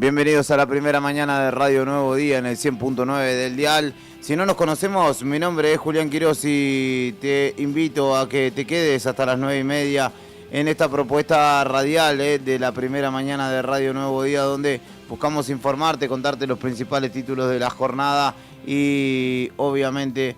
Bienvenidos a la primera mañana de Radio Nuevo Día en el 100.9 del dial. Si no nos conocemos, mi nombre es Julián Quiroz y te invito a que te quedes hasta las 9:30 en esta propuesta radial de la primera mañana de Radio Nuevo Día, donde buscamos informarte, contarte los principales títulos de la jornada y obviamente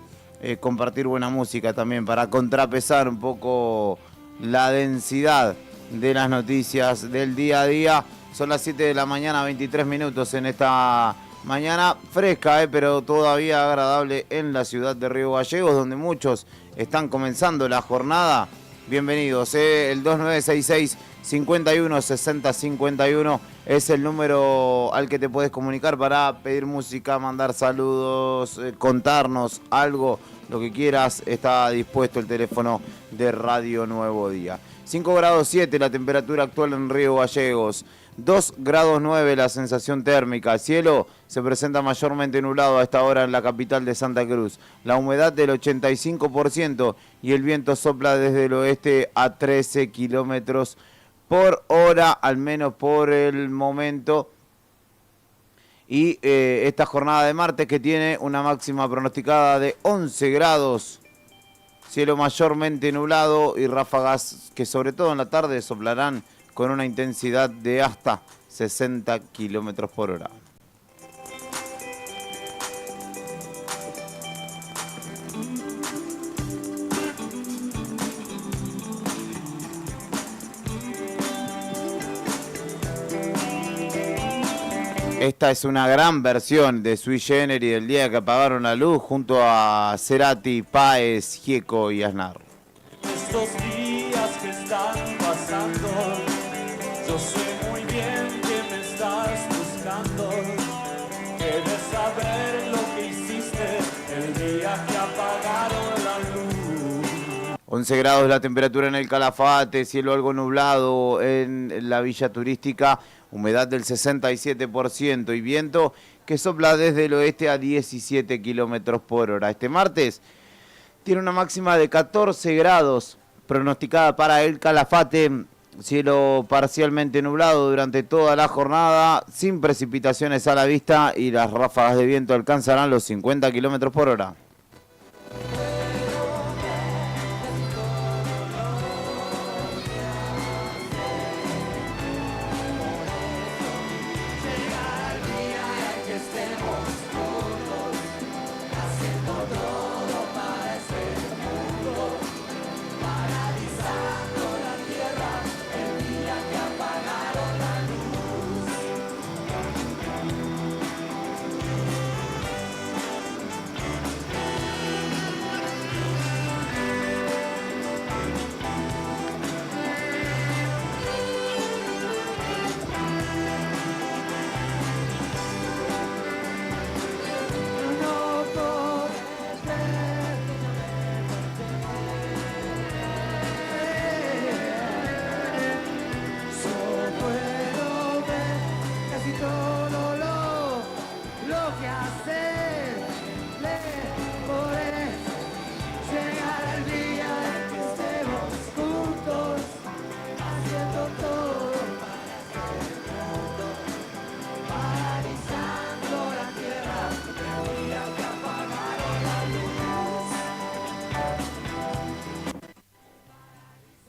compartir buena música también para contrapesar un poco la densidad de las noticias del día a día. Son las 7 de la mañana, 23 minutos en esta mañana fresca, pero todavía agradable en la ciudad de Río Gallegos, donde muchos están comenzando la jornada. Bienvenidos, el 2966-516051 es el número al que te puedes comunicar para pedir música, mandar saludos, contarnos algo, lo que quieras. Está dispuesto el teléfono de Radio Nuevo Día. 5 grados 7 la temperatura actual en Río Gallegos. 2 grados 9 la sensación térmica. El cielo se presenta mayormente nublado a esta hora en la capital de Santa Cruz. La humedad del 85% y el viento sopla desde el oeste a 13 kilómetros por hora, al menos por el momento. Y esta jornada de martes, que tiene una máxima pronosticada de 11 grados. Cielo mayormente nublado y ráfagas que sobre todo en la tarde soplarán con una intensidad de hasta 60 kilómetros por hora. Esta es una gran versión de Sui Generis del Día que apagaron la luz junto a Cerati, Páez, Gieco y Aznar. Estos días que están pasando, yo sé muy bien que me estás buscando. Quieres saber lo que hiciste el día que apagaron la luz. 11 grados la temperatura en el Calafate, cielo algo nublado en la villa turística, humedad del 67% y viento que sopla desde el oeste a 17 kilómetros por hora. Este martes tiene una máxima de 14 grados pronosticada para el Calafate. Cielo parcialmente nublado durante toda la jornada, sin precipitaciones a la vista y las ráfagas de viento alcanzarán los 50 kilómetros por hora.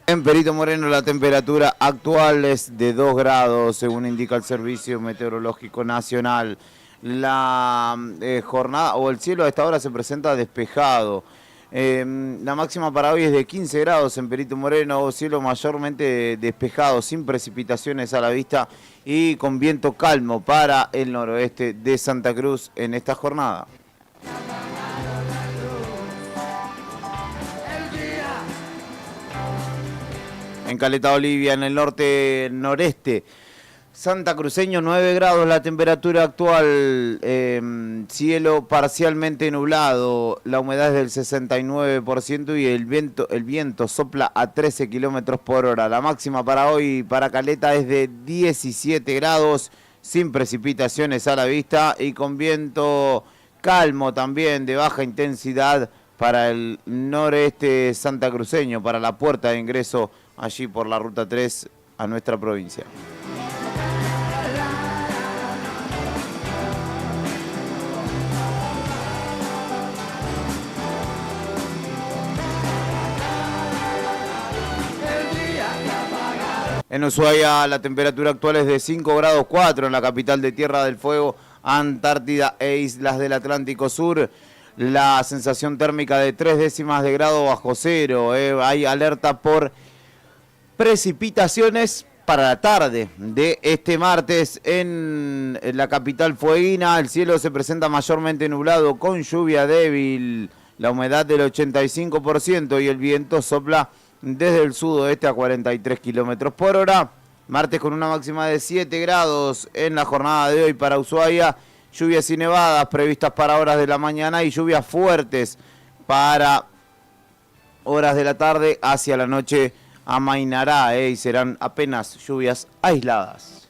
En Perito Moreno la temperatura actual es de 2 grados, según indica el Servicio Meteorológico Nacional. La jornada o el cielo a esta hora se presenta despejado. La máxima para hoy es de 15 grados en Perito Moreno, cielo mayormente despejado, sin precipitaciones a la vista y con viento calmo para el noroeste de Santa Cruz en esta jornada. En Caleta Olivia, en el norte-noreste, santacruceño, 9 grados la temperatura actual, cielo parcialmente nublado, la humedad es del 69% y el viento sopla a 13 kilómetros por hora. La máxima para hoy para Caleta es de 17 grados, sin precipitaciones a la vista y con viento calmo también de baja intensidad para el noreste santacruceño, para la puerta de ingreso allí por la ruta 3 a nuestra provincia. En Ushuaia la temperatura actual es de 5 grados 4 en la capital de Tierra del Fuego, Antártida e Islas del Atlántico Sur. La sensación térmica de 3 décimas de grado bajo cero. Hay alerta por precipitaciones para la tarde de este martes en la capital fueguina. El cielo se presenta mayormente nublado con lluvia débil, la humedad del 85% y el viento sopla desde el sudoeste a 43 kilómetros por hora. Martes con una máxima de 7 grados en la jornada de hoy para Ushuaia. Lluvias y nevadas previstas para horas de la mañana y lluvias fuertes para horas de la tarde. Hacia la noche amainará y serán apenas lluvias aisladas.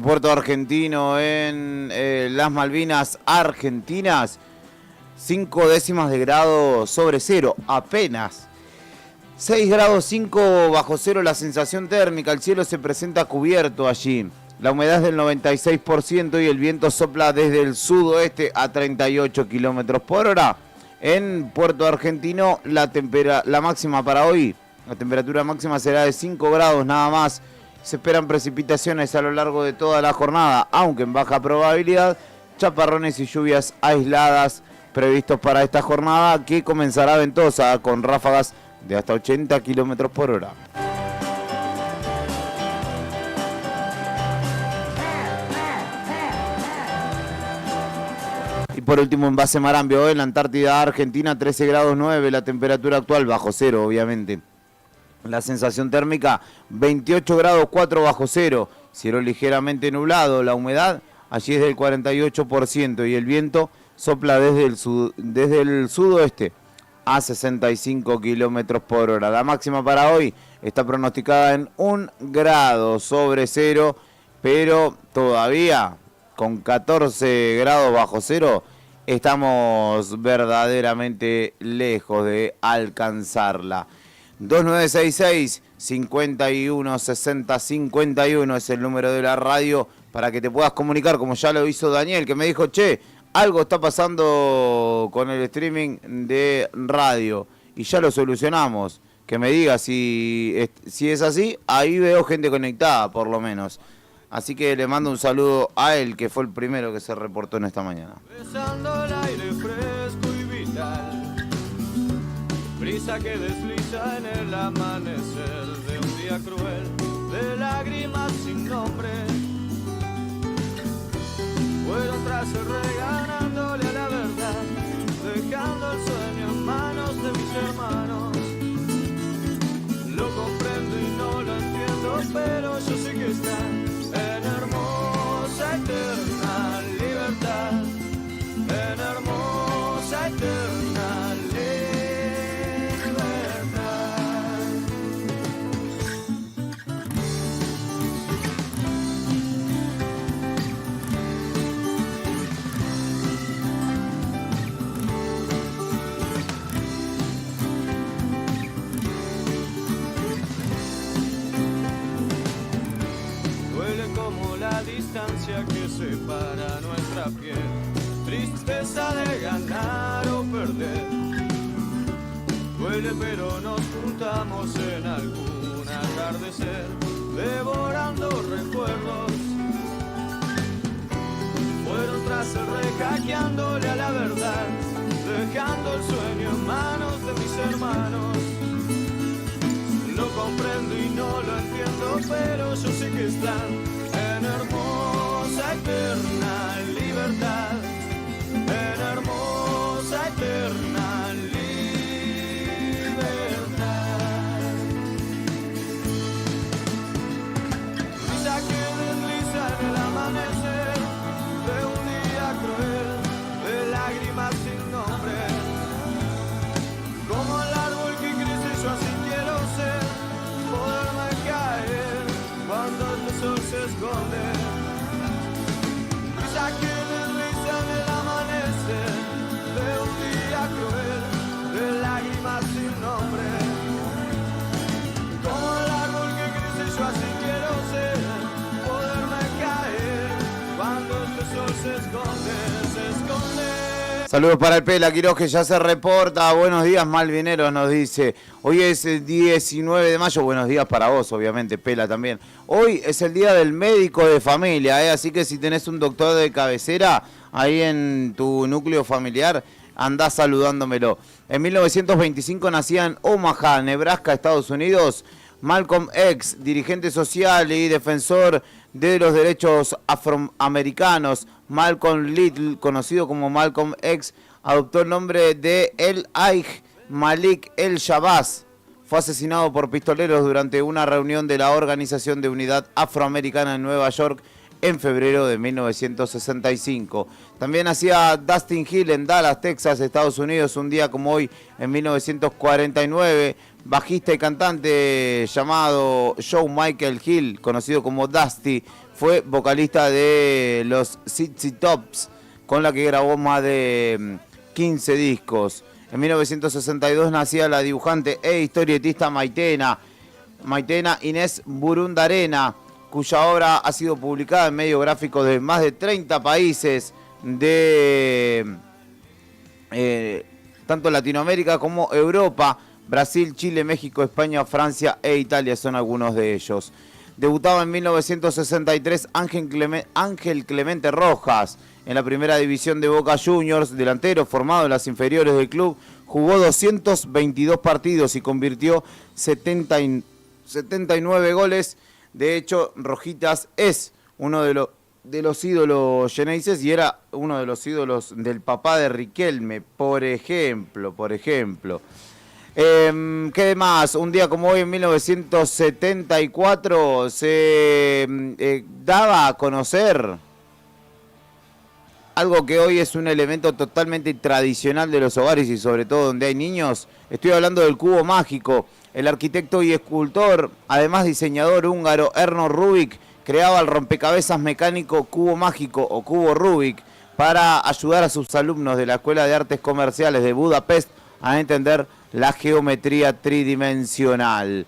Puerto Argentino, en las Malvinas Argentinas, 5 décimas de grado sobre cero, apenas. 6 grados 5 bajo cero la sensación térmica, el cielo se presenta cubierto allí. La humedad es del 96% y el viento sopla desde el sudoeste a 38 kilómetros por hora. En Puerto Argentino, la máxima para hoy, la temperatura máxima será de 5 grados nada más. Se esperan precipitaciones a lo largo de toda la jornada, aunque en baja probabilidad, chaparrones y lluvias aisladas previstos para esta jornada que comenzará ventosa con ráfagas de hasta 80 kilómetros por hora. Y por último en base Marambio, en la Antártida Argentina, 13 grados 9, la temperatura actual bajo cero obviamente. La sensación térmica 28 grados 4 bajo cero, cielo ligeramente nublado, la humedad allí es del 48% y el viento sopla desde el sudoeste a 65 kilómetros por hora. La máxima para hoy está pronosticada en 1 grado sobre cero, pero todavía con 14 grados bajo cero estamos verdaderamente lejos de alcanzarla. 2966-5160-51 es el número de la radio para que te puedas comunicar, como ya lo hizo Daniel, que me dijo, che, algo está pasando con el streaming de radio y ya lo solucionamos. Que me diga si es así, ahí veo gente conectada por lo menos. Así que le mando un saludo a él, que fue el primero que se reportó en esta mañana. Besando el aire fresco y vital, brisa que desliza en el amanecer de un día cruel, de lágrimas sin nombre. Fueron tras el regalándole a la verdad, dejando el sueño en manos de mis hermanos. Lo comprendo y no lo entiendo, pero yo sé que está en hermosa eterna libertad, en hermosa eterna libertad. Distancia que separa nuestra piel, tristeza de ganar o perder. Duele pero nos juntamos en algún atardecer, devorando recuerdos. Fueron tras el hackeándole a la verdad, dejando el sueño en manos de mis hermanos. Lo comprendo y no lo entiendo, pero yo sé que están en hermosa eterna libertad, se esconde. Saludos para el Pela Quiroz, que ya se reporta. Buenos días, Malvineros, nos dice. Hoy es el 19 de mayo. Buenos días para vos, obviamente, Pela también. Hoy es el día del médico de familia, así que si tenés un doctor de cabecera ahí en tu núcleo familiar, andá saludándomelo. En 1925 nacía en Omaha, Nebraska, Estados Unidos, Malcolm X, dirigente social y defensor de los derechos afroamericanos. Malcolm Little, conocido como Malcolm X, adoptó el nombre de El Aij Malik El Shabazz. Fue asesinado por pistoleros durante una reunión de la Organización de Unidad Afroamericana en Nueva York en febrero de 1965. También nacía Dustin Hill en Dallas, Texas, Estados Unidos, un día como hoy, en 1949. Bajista y cantante llamado Joe Michael Hill, conocido como Dusty, fue vocalista de los ZZ Tops, con la que grabó más de 15 discos. En 1962 nacía la dibujante e historietista Maitena Inés Burundarena, cuya obra ha sido publicada en medios gráficos de más de 30 países de tanto Latinoamérica como Europa. Brasil, Chile, México, España, Francia e Italia son algunos de ellos. Debutaba en 1963 Ángel Clemente Rojas en la primera división de Boca Juniors, delantero formado en las inferiores del club. Jugó 222 partidos y convirtió 79 goles. De hecho, Rojitas es uno de los ídolos geneises y era uno de los ídolos del papá de Riquelme, por ejemplo. ¿Qué más? Un día como hoy, en 1974, se daba a conocer algo que hoy es un elemento totalmente tradicional de los hogares y sobre todo donde hay niños. Estoy hablando del cubo mágico. El arquitecto y escultor, además diseñador húngaro, Erno Rubik, creaba el rompecabezas mecánico cubo mágico o cubo Rubik para ayudar a sus alumnos de la Escuela de Artes Comerciales de Budapest a entender la geometría tridimensional.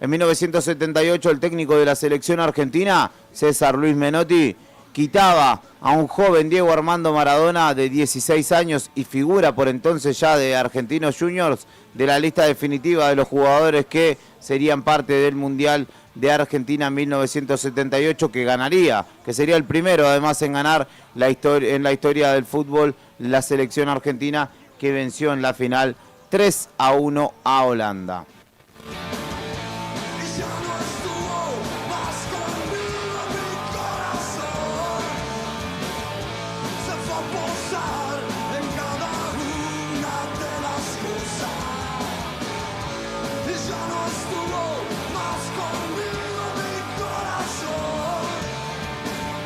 En 1978, el técnico de la selección argentina, César Luis Menotti, quitaba a un joven Diego Armando Maradona de 16 años y figura por entonces ya de Argentinos Juniors de la lista definitiva de los jugadores que serían parte del Mundial de Argentina en 1978, que ganaría, que sería el primero además en ganar en la historia del fútbol, la selección argentina, que venció en la final 3-1 a Holanda.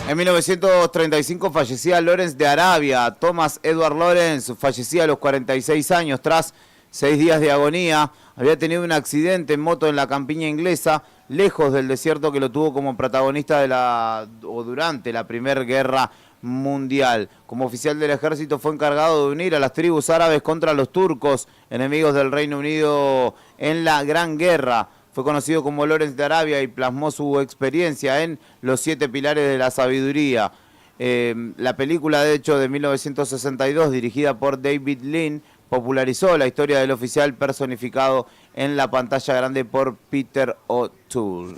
En 1935 fallecía Lawrence de Arabia. Thomas Edward Lawrence fallecía a los 46 años tras 6 días de agonía. Había tenido un accidente en moto en la campiña inglesa, lejos del desierto, que lo tuvo como protagonista durante la Primera Guerra Mundial. Como oficial del ejército fue encargado de unir a las tribus árabes contra los turcos, enemigos del Reino Unido en la Gran Guerra. Fue conocido como Lawrence de Arabia y plasmó su experiencia en Los 7 Pilares de la Sabiduría. La película, de hecho, de 1962, dirigida por David Lean, popularizó la historia del oficial personificado en la pantalla grande por Peter O'Toole.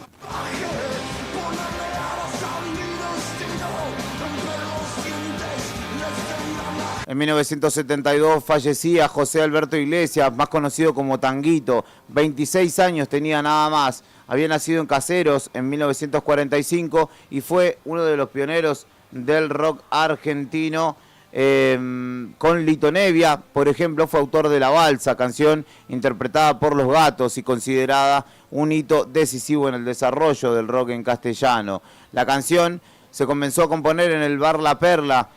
En 1972 fallecía José Alberto Iglesias, más conocido como Tanguito. 26 años tenía nada más. Había nacido en Caseros en 1945 y fue uno de los pioneros del rock argentino. Con Lito Nevia, por ejemplo, fue autor de La Balsa, canción interpretada por Los Gatos y considerada un hito decisivo en el desarrollo del rock en castellano. La canción se comenzó a componer en el bar La Perla.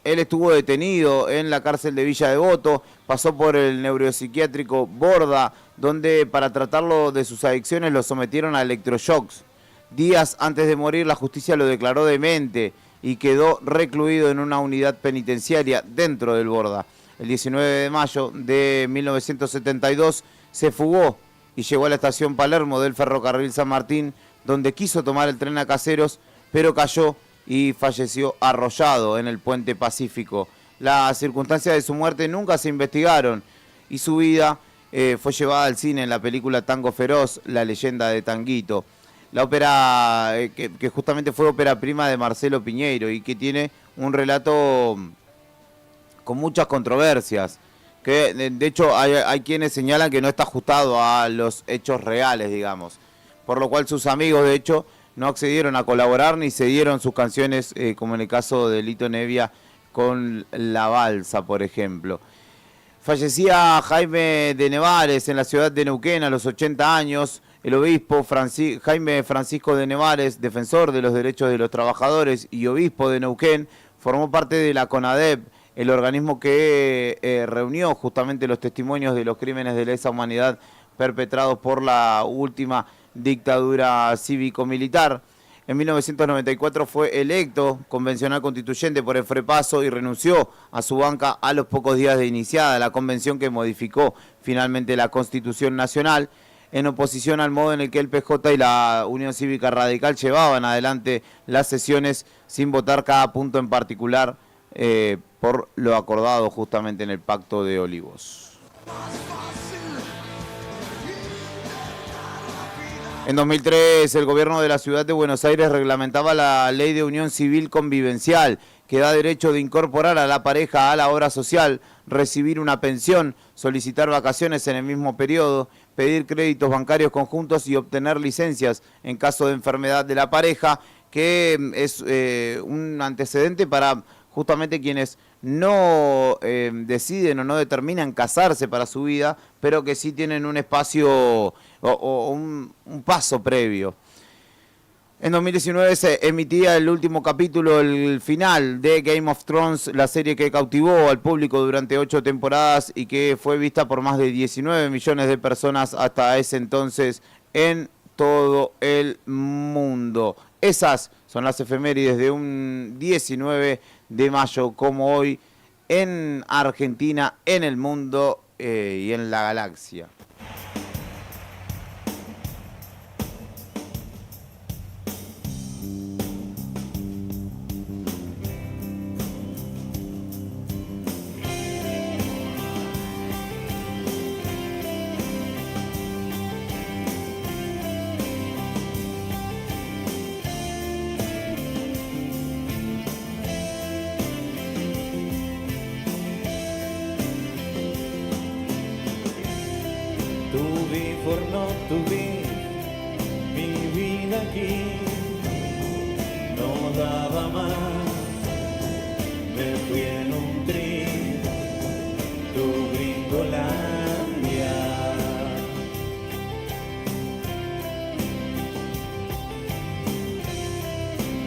Él estuvo detenido en la cárcel de Villa Devoto, pasó por el neuropsiquiátrico Borda, donde para tratarlo de sus adicciones lo sometieron a electroshocks. Días antes de morir, la justicia lo declaró demente y quedó recluido en una unidad penitenciaria dentro del Borda. El 19 de mayo de 1972 se fugó y llegó a la estación Palermo del ferrocarril San Martín, donde quiso tomar el tren a Caseros, pero cayó y falleció arrollado en el puente Pacífico. Las circunstancias de su muerte nunca se investigaron y su vida fue llevada al cine en la película Tango Feroz, la leyenda de Tanguito. La ópera que justamente fue ópera prima de Marcelo Piñeiro y que tiene un relato con muchas controversias, que de hecho hay quienes señalan que no está ajustado a los hechos reales, digamos, por lo cual sus amigos de hecho no accedieron a colaborar ni cedieron sus canciones, como en el caso de Lito Nevia con La Balsa, por ejemplo. Fallecía Jaime de Nevares en la ciudad de Neuquén a los 80 años. El obispo Jaime Francisco de Nevares, defensor de los derechos de los trabajadores y obispo de Neuquén, formó parte de la CONADEP, el organismo que reunió justamente los testimonios de los crímenes de lesa humanidad perpetrados por la última dictadura cívico-militar. En 1994 fue electo convencional constituyente por el FREPASO y renunció a su banca a los pocos días de iniciada la convención que modificó finalmente la Constitución Nacional, en oposición al modo en el que el PJ y la Unión Cívica Radical llevaban adelante las sesiones sin votar cada punto en particular por lo acordado justamente en el Pacto de Olivos. En 2003, el gobierno de la ciudad de Buenos Aires reglamentaba la ley de unión civil convivencial, que da derecho de incorporar a la pareja a la obra social, recibir una pensión, solicitar vacaciones en el mismo periodo, pedir créditos bancarios conjuntos y obtener licencias en caso de enfermedad de la pareja, que es un antecedente para justamente quienes no deciden o no determinan casarse para su vida, pero que sí tienen un espacio o un paso previo. En 2019 se emitía el último capítulo, el final de Game of Thrones, la serie que cautivó al público durante 8 temporadas y que fue vista por más de 19 millones de personas hasta ese entonces en todo el mundo. Esas son las efemérides de un 19 de mayo como hoy en Argentina, en el mundo y en la galaxia.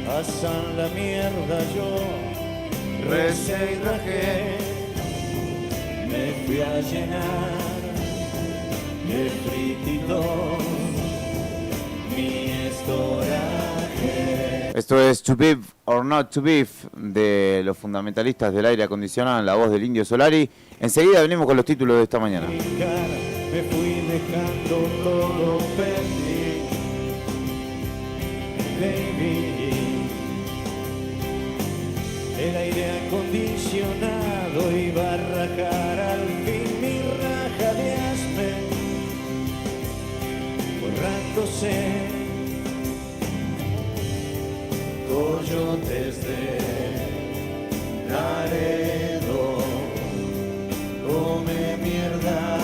Pasan la mierda, yo recé y rajé, me fui a llenar de frititos mi estoraje. Esto es To Beef or Not To Beef de los fundamentalistas del aire acondicionado en la voz del Indio Solari. Enseguida venimos con los títulos de esta mañana. Me fui dejando todo perdido, baby. El aire acondicionado iba a rajar al fin mi raja de aspe, borrándose coyotes de Laredo, come mierda.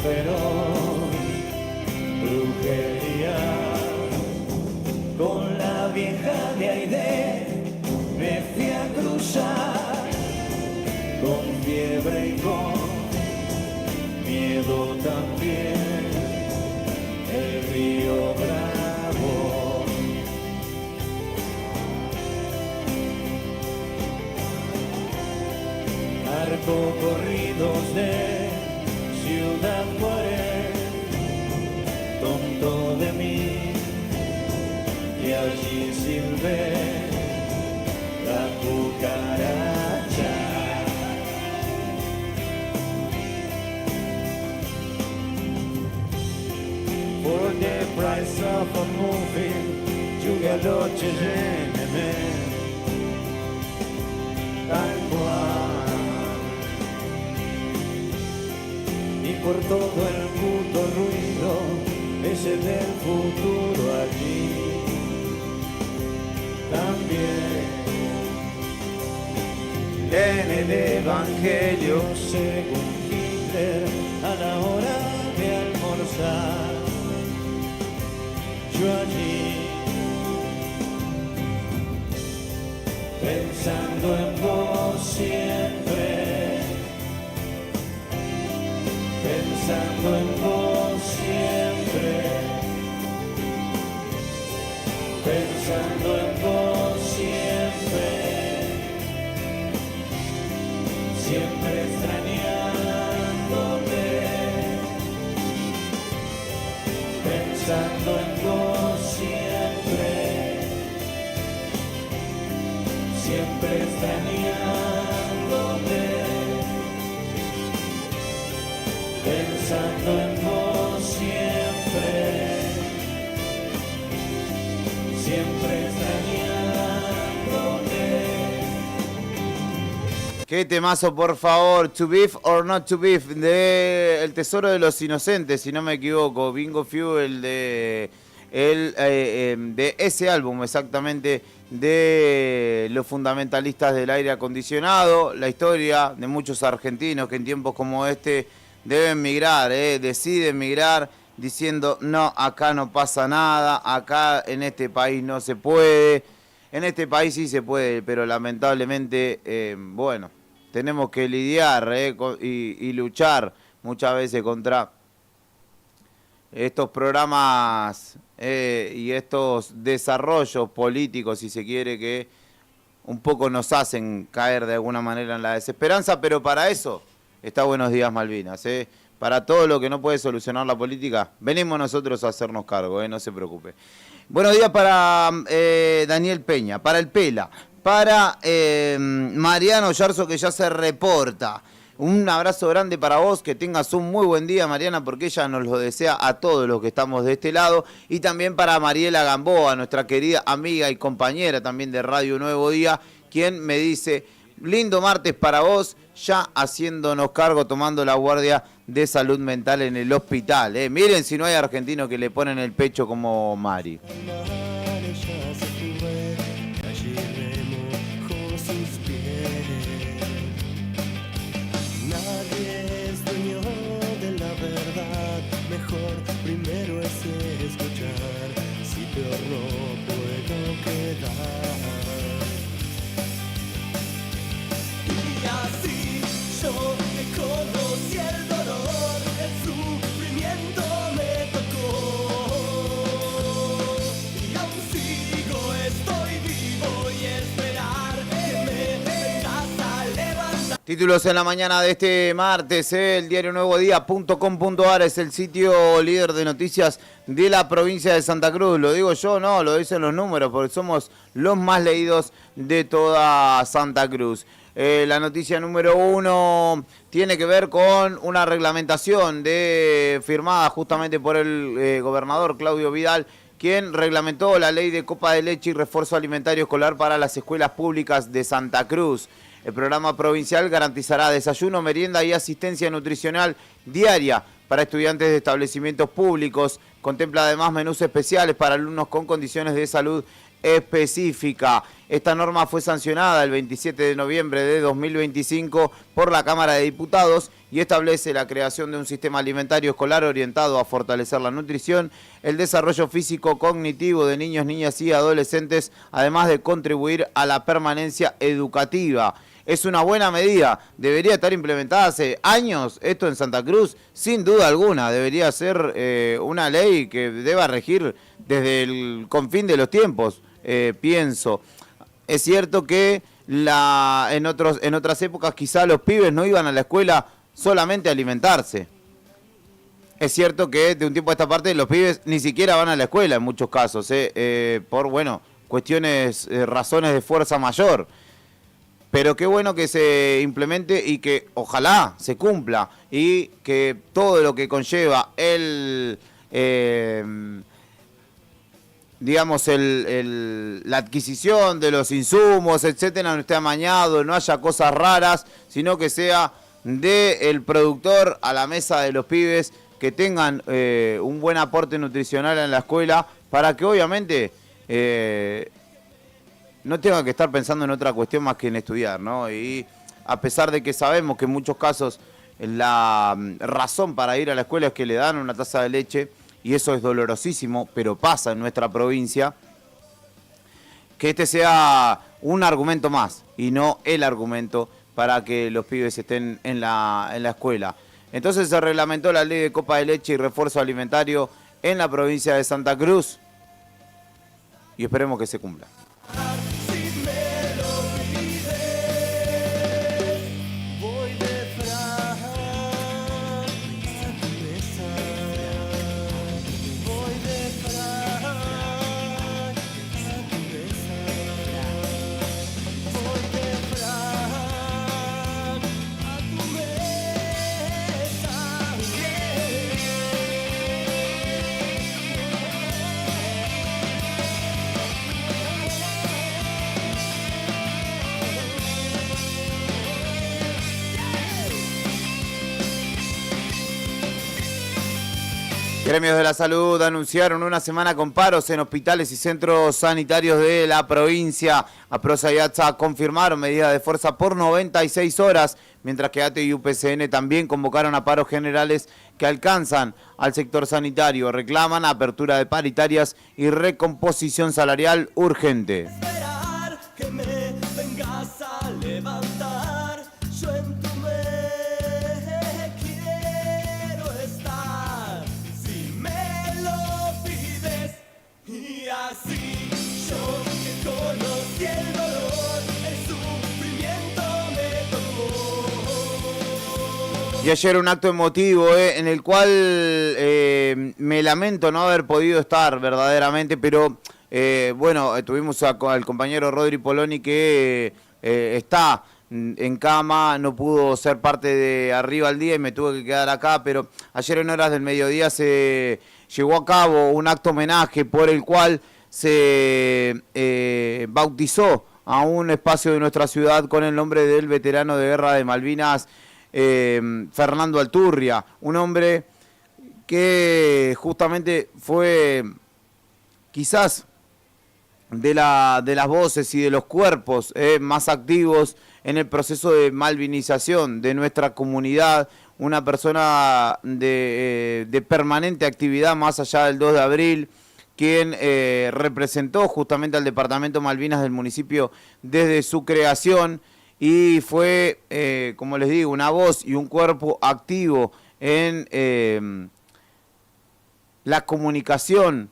Feroz, brujería, con la vieja de Aide me fui a cruzar, con fiebre y con miedo también, el río Bravo. Narcocorridos de Ciudad for moving, lluvia noche lléneme, tal cual. Y por todo el puto ruido, ese del futuro allí, también. En el Evangelio según Hitler, a la hora de almorzar, yo allí, pensando en vos siempre, pensando en vos siempre, pensando en vos siempre. Siempre extrañándote, pensando en vos siempre, siempre extrañándote, pensando en vos siempre, siempre extrañándote. Qué temazo, por favor. To Beef or Not to Beef, de El Tesoro de los Inocentes, si no me equivoco. Bingo Fuel, de ese álbum exactamente, de los fundamentalistas del aire acondicionado. La historia de muchos argentinos que en tiempos como este deben migrar, deciden migrar diciendo, no, acá no pasa nada, acá en este país no se puede. En este país sí se puede, pero lamentablemente, bueno, tenemos que lidiar y luchar muchas veces contra estos programas y estos desarrollos políticos, si se quiere, que un poco nos hacen caer de alguna manera en la desesperanza, pero para eso está Buenos Días Malvinas. Para todo lo que no puede solucionar la política, venimos nosotros a hacernos cargo, no se preocupe. Buenos días para Daniel Peña, para el Pela, para Mariano Yarzo, que ya se reporta. Un abrazo grande para vos, que tengas un muy buen día, Mariana, porque ella nos lo desea a todos los que estamos de este lado. Y también para Mariela Gamboa, nuestra querida amiga y compañera también de Radio Nuevo Día, quien me dice, lindo martes para vos, ya haciéndonos cargo, tomando la guardia de salud mental en el hospital. Miren si no hay argentinos que le ponen el pecho como Mari. Títulos en la mañana de este martes, el diario nuevodía.com.ar es el sitio líder de noticias de la provincia de Santa Cruz. Lo digo yo, no, lo dicen los números, porque somos los más leídos de toda Santa Cruz. La noticia número 1 tiene que ver con una reglamentación firmada justamente por el gobernador Claudio Vidal, quien reglamentó la ley de copa de leche y refuerzo alimentario escolar para las escuelas públicas de Santa Cruz. El programa provincial garantizará desayuno, merienda y asistencia nutricional diaria para estudiantes de establecimientos públicos. Contempla además menús especiales para alumnos con condiciones de salud específica. Esta norma fue sancionada el 27 de noviembre de 2025 por la Cámara de Diputados y establece la creación de un sistema alimentario escolar orientado a fortalecer la nutrición, el desarrollo físico cognitivo de niños, niñas y adolescentes, además de contribuir a la permanencia educativa. Es una buena medida, debería estar implementada hace años esto en Santa Cruz, sin duda alguna, debería ser una ley que deba regir desde el confín de los tiempos, pienso. Es cierto que en otras épocas quizá los pibes no iban a la escuela solamente a alimentarse. Es cierto que de un tiempo a esta parte los pibes ni siquiera van a la escuela en muchos casos, por cuestiones, razones de fuerza mayor. Pero qué bueno que se implemente y que ojalá se cumpla y que todo lo que conlleva digamos, la adquisición de los insumos, etcétera, no esté amañado, no haya cosas raras, sino que sea del productor a la mesa de los pibes, que tengan un buen aporte nutricional en la escuela, para que obviamente no tengan que estar pensando en otra cuestión más que en estudiar, ¿no? Y a pesar de que sabemos que en muchos casos la razón para ir a la escuela es que le dan una taza de leche, y eso es dolorosísimo, pero pasa en nuestra provincia, que este sea un argumento más y no el argumento para que los pibes estén en la escuela. Entonces se reglamentó la ley de copa de leche y refuerzo alimentario en la provincia de Santa Cruz y esperemos que se cumpla. Gremios de la salud anunciaron una semana con paros en hospitales y centros sanitarios de la provincia. APROSA y ATSA confirmaron medida de fuerza por 96 horas, mientras que ATE y UPCN también convocaron a paros generales que alcanzan al sector sanitario. Reclaman apertura de paritarias y recomposición salarial urgente. Esperar que me vengas a levantar, yo en tu me quiero estar, si me lo pides, y así yo que conocí el dolor, el sufrimiento me tocó. Y ayer un acto emotivo en el cual me lamento no haber podido estar verdaderamente, pero bueno, tuvimos al compañero Rodri Poloni que está en cama, no pudo ser parte de Arriba al Día y me tuve que quedar acá, pero ayer en horas del mediodía se llevó a cabo un acto homenaje por el cual se bautizó a un espacio de nuestra ciudad con el nombre del veterano de guerra de Malvinas, Fernando Alturria, un hombre que justamente fue quizás de las voces y de los cuerpos más activos en el proceso de malvinización de nuestra comunidad, una persona de permanente actividad más allá del 2 de abril, quien representó justamente al Departamento Malvinas del municipio desde su creación y fue, como les digo, una voz y un cuerpo activo en la comunicación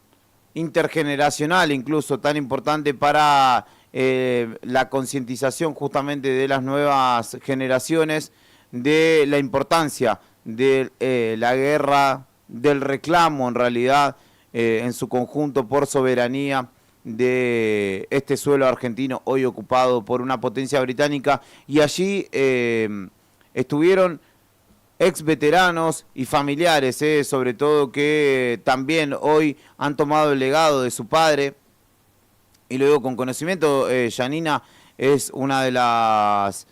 intergeneracional, incluso tan importante para la concientización justamente de las nuevas generaciones de la importancia de la guerra, del reclamo en realidad en su conjunto por soberanía de este suelo argentino hoy ocupado por una potencia británica, y allí estuvieron ex veteranos y familiares, sobre todo, que también hoy han tomado el legado de su padre, y lo digo con conocimiento. Yanina es una de las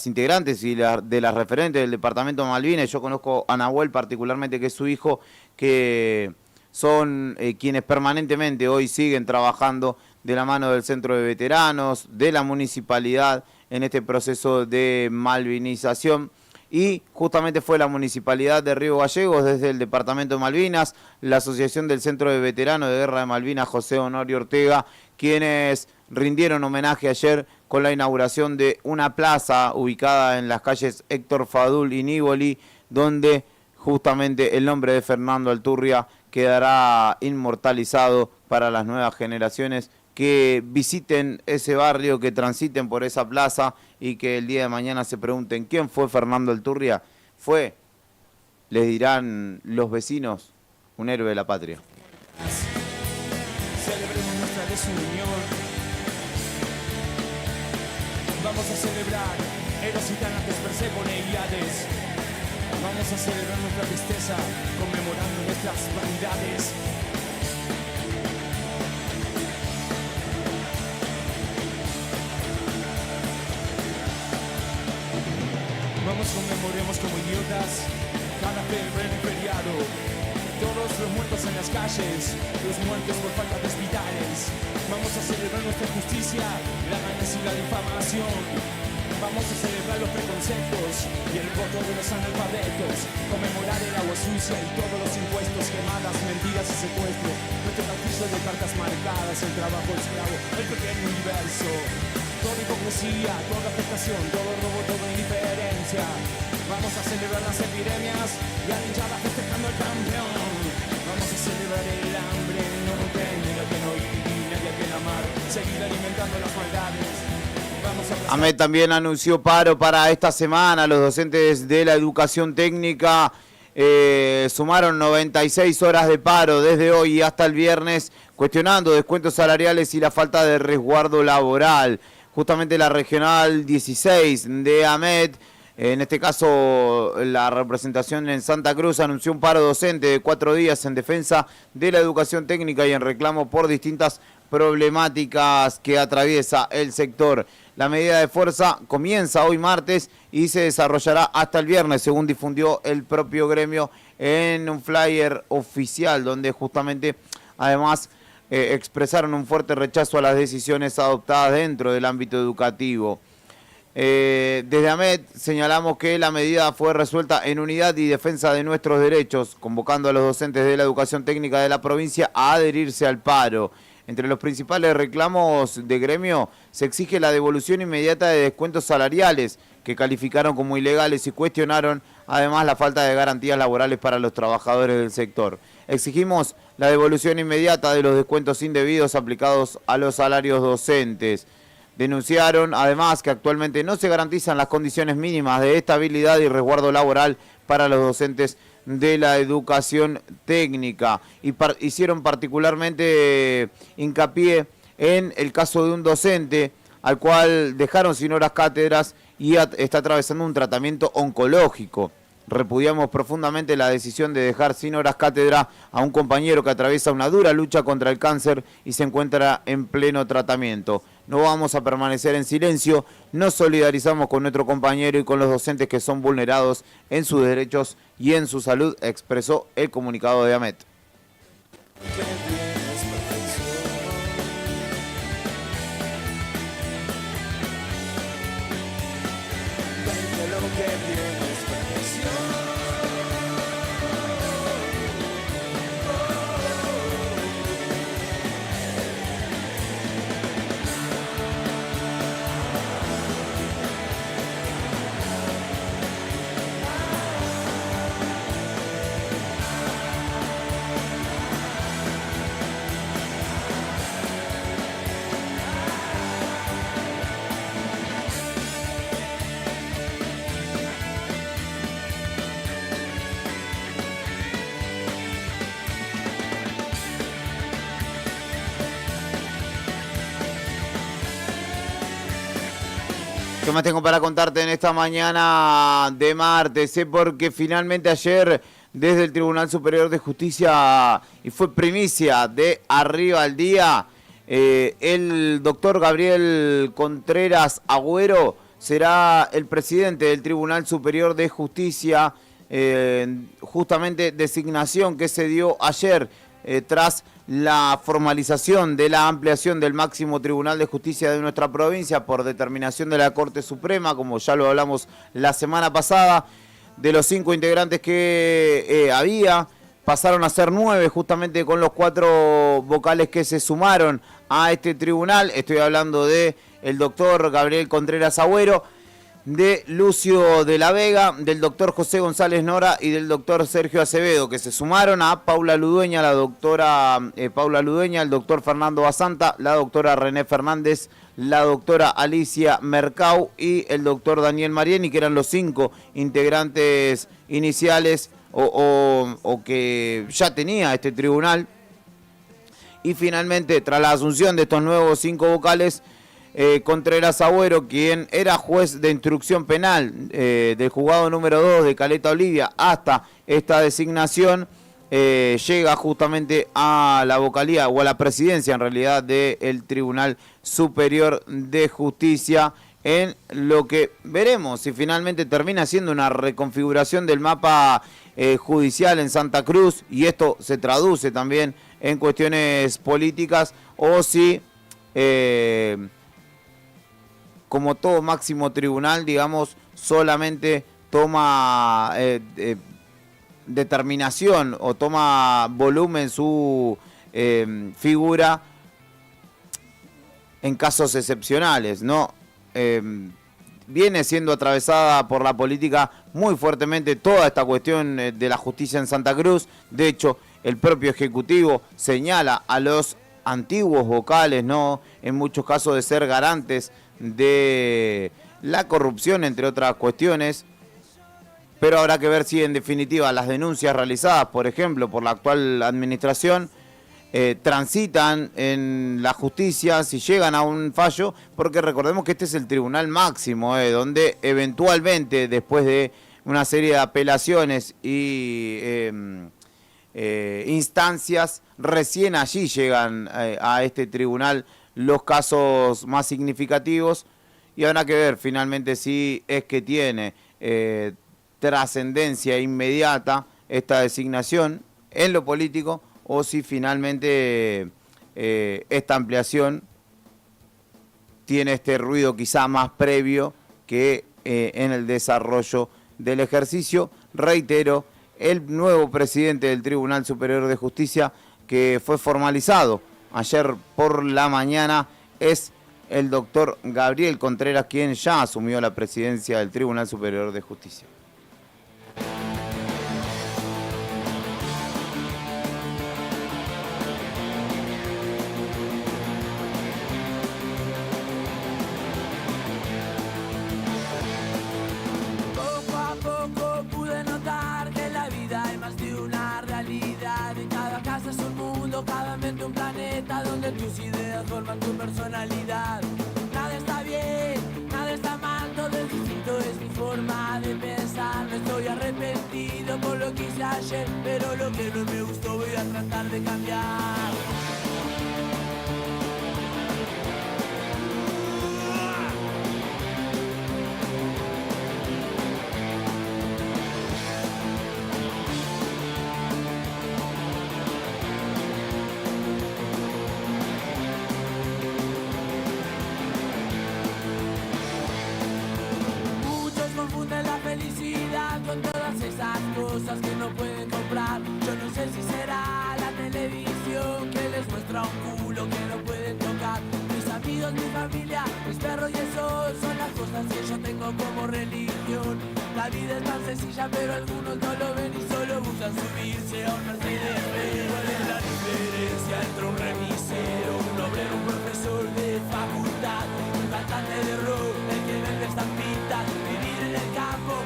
integrantes y de las referentes del Departamento Malvinas. Yo conozco a Nahuel particularmente, que es su hijo, que son quienes permanentemente hoy siguen trabajando de la mano del Centro de Veteranos, de la Municipalidad, en este proceso de malvinización. Y justamente fue la Municipalidad de Río Gallegos, desde el Departamento de Malvinas, la Asociación del Centro de Veteranos de Guerra de Malvinas, José Honorio Ortega, quienes rindieron homenaje ayer con la inauguración de una plaza ubicada en las calles Héctor Fadul y Nívoli, donde justamente el nombre de Fernando Alturria quedará inmortalizado para las nuevas generaciones que visiten ese barrio, que transiten por esa plaza y que el día de mañana se pregunten quién fue Fernando Alturria. Les dirán los vecinos, un héroe de la patria. Celebremos nuestra desunión. Vamos a celebrar héroes y gigantes, Perséfone y Hades. Vamos a celebrar nuestra tristeza, conmemorando nuestras vanidades. atrás, cada febrero y feriado. Todos los muertos en las calles, los muertos por falta de hospitales. Vamos a celebrar nuestra justicia, la ganancia y la difamación. Vamos a celebrar los preconceptos y el voto de los analfabetos. Conmemorar el agua sucia y todos los impuestos, quemadas, mentiras y secuestros. Nuestro castillo de cartas marcadas, el trabajo esclavo, el pequeño universo. Toda hipocresía, toda afectación, todo robo, toda indiferencia. Vamos a celebrar las epidemias y a la hinchada festejando el campeón. Vamos a celebrar el hambre, no tener a quien oír y nadie a quien amar. Seguir alimentando las maldades. AMET también anunció paro para esta semana. Los docentes de la educación técnica sumaron 96 horas de paro desde hoy hasta el viernes, cuestionando descuentos salariales y la falta de resguardo laboral. Justamente la regional 16 de AMET, en este caso la representación en Santa Cruz, anunció un paro docente de 4 días en defensa de la educación técnica y en reclamo por distintas problemáticas que atraviesa el sector. La medida de fuerza comienza hoy martes y se desarrollará hasta el viernes, según difundió el propio gremio en un flyer oficial, donde justamente además expresaron un fuerte rechazo a las decisiones adoptadas dentro del ámbito educativo. Desde AMET señalamos que la medida fue resuelta en unidad y defensa de nuestros derechos, convocando a los docentes de la educación técnica de la provincia a adherirse al paro. Entre los principales reclamos de gremio se exige la devolución inmediata de descuentos salariales, que calificaron como ilegales y cuestionaron además la falta de garantías laborales para los trabajadores del sector. Exigimos la devolución inmediata de los descuentos indebidos aplicados a los salarios docentes. Denunciaron además que actualmente no se garantizan las condiciones mínimas de estabilidad y resguardo laboral para los docentes de la educación técnica y hicieron particularmente hincapié en el caso de un docente al cual dejaron sin horas cátedras y está atravesando un tratamiento oncológico. Repudiamos profundamente la decisión de dejar sin horas cátedra a un compañero que atraviesa una dura lucha contra el cáncer y se encuentra en pleno tratamiento. No vamos a permanecer en silencio, nos solidarizamos con nuestro compañero y con los docentes que son vulnerados en sus derechos y en su salud, expresó el comunicado de AMET. ¿Qué más tengo para contarte en esta mañana de martes? Porque finalmente ayer desde el Tribunal Superior de Justicia, y fue primicia de Arriba al Día, el doctor Gabriel Contreras Agüero será el presidente del Tribunal Superior de Justicia, justamente designación que se dio ayer tras la formalización de la ampliación del máximo Tribunal de Justicia de nuestra provincia por determinación de la Corte Suprema, como ya lo hablamos la semana pasada. De los 5 integrantes que había, pasaron a ser 9, justamente con los 4 vocales que se sumaron a este tribunal. Estoy hablando de el doctor Gabriel Contreras Agüero, de Lucio de la Vega, del doctor José González Nora y del doctor Sergio Acevedo, que se sumaron a Paula Ludueña, la doctora Paula Ludueña, el doctor Fernando Basanta, la doctora René Fernández, la doctora Alicia Mercau y el doctor Daniel Mariani, que eran los 5 integrantes iniciales o que ya tenía este tribunal. Y finalmente, tras la asunción de estos nuevos 5 vocales, Contreras Agüero, quien era juez de instrucción penal del juzgado número 2 de Caleta Olivia hasta esta designación, llega justamente a la vocalía o a la presidencia en realidad del Tribunal Superior de Justicia en lo que veremos si finalmente termina siendo una reconfiguración del mapa judicial en Santa Cruz, y esto se traduce también en cuestiones políticas, o si, como todo máximo tribunal, digamos, solamente toma determinación o toma volumen su figura en casos excepcionales, ¿no? Viene siendo atravesada por la política muy fuertemente toda esta cuestión de la justicia en Santa Cruz. De hecho, el propio Ejecutivo señala a los antiguos vocales, ¿no?, en muchos casos, de ser garantes de la corrupción, entre otras cuestiones. Pero habrá que ver si en definitiva las denuncias realizadas, por ejemplo, por la actual administración, transitan en la justicia, si llegan a un fallo, porque recordemos que este es el tribunal máximo, donde eventualmente, después de una serie de apelaciones y instancias, recién allí llegan a este tribunal los casos más significativos, y habrá que ver finalmente si es que tiene trascendencia inmediata esta designación en lo político, o si finalmente esta ampliación tiene este ruido quizá más previo que en el desarrollo del ejercicio. Reitero, el nuevo presidente del Tribunal Superior de Justicia, que fue formalizado ayer por la mañana, es el doctor Gabriel Contreras, quien ya asumió la presidencia del Tribunal Superior de Justicia. Cada mente un planeta donde tus ideas forman tu personalidad. Nada está bien, nada está mal, todo es distinto, es mi forma de pensar. No estoy arrepentido por lo que hice ayer, pero lo que no me gustó voy a tratar de cambiar. Con todas esas cosas que no pueden comprar. Yo no sé si será la televisión que les muestra un culo que no pueden tocar. Mis amigos, mi familia, mis perros y el sol son las cosas que yo tengo como religión. La vida es tan sencilla pero algunos no lo ven y solo buscan subirse a un Mercedes. ¿Cuál es la diferencia entre un remisero, un obrero, un profesor de facultad, un cantante de rock, el que vende estampitas? Vivir en el campo,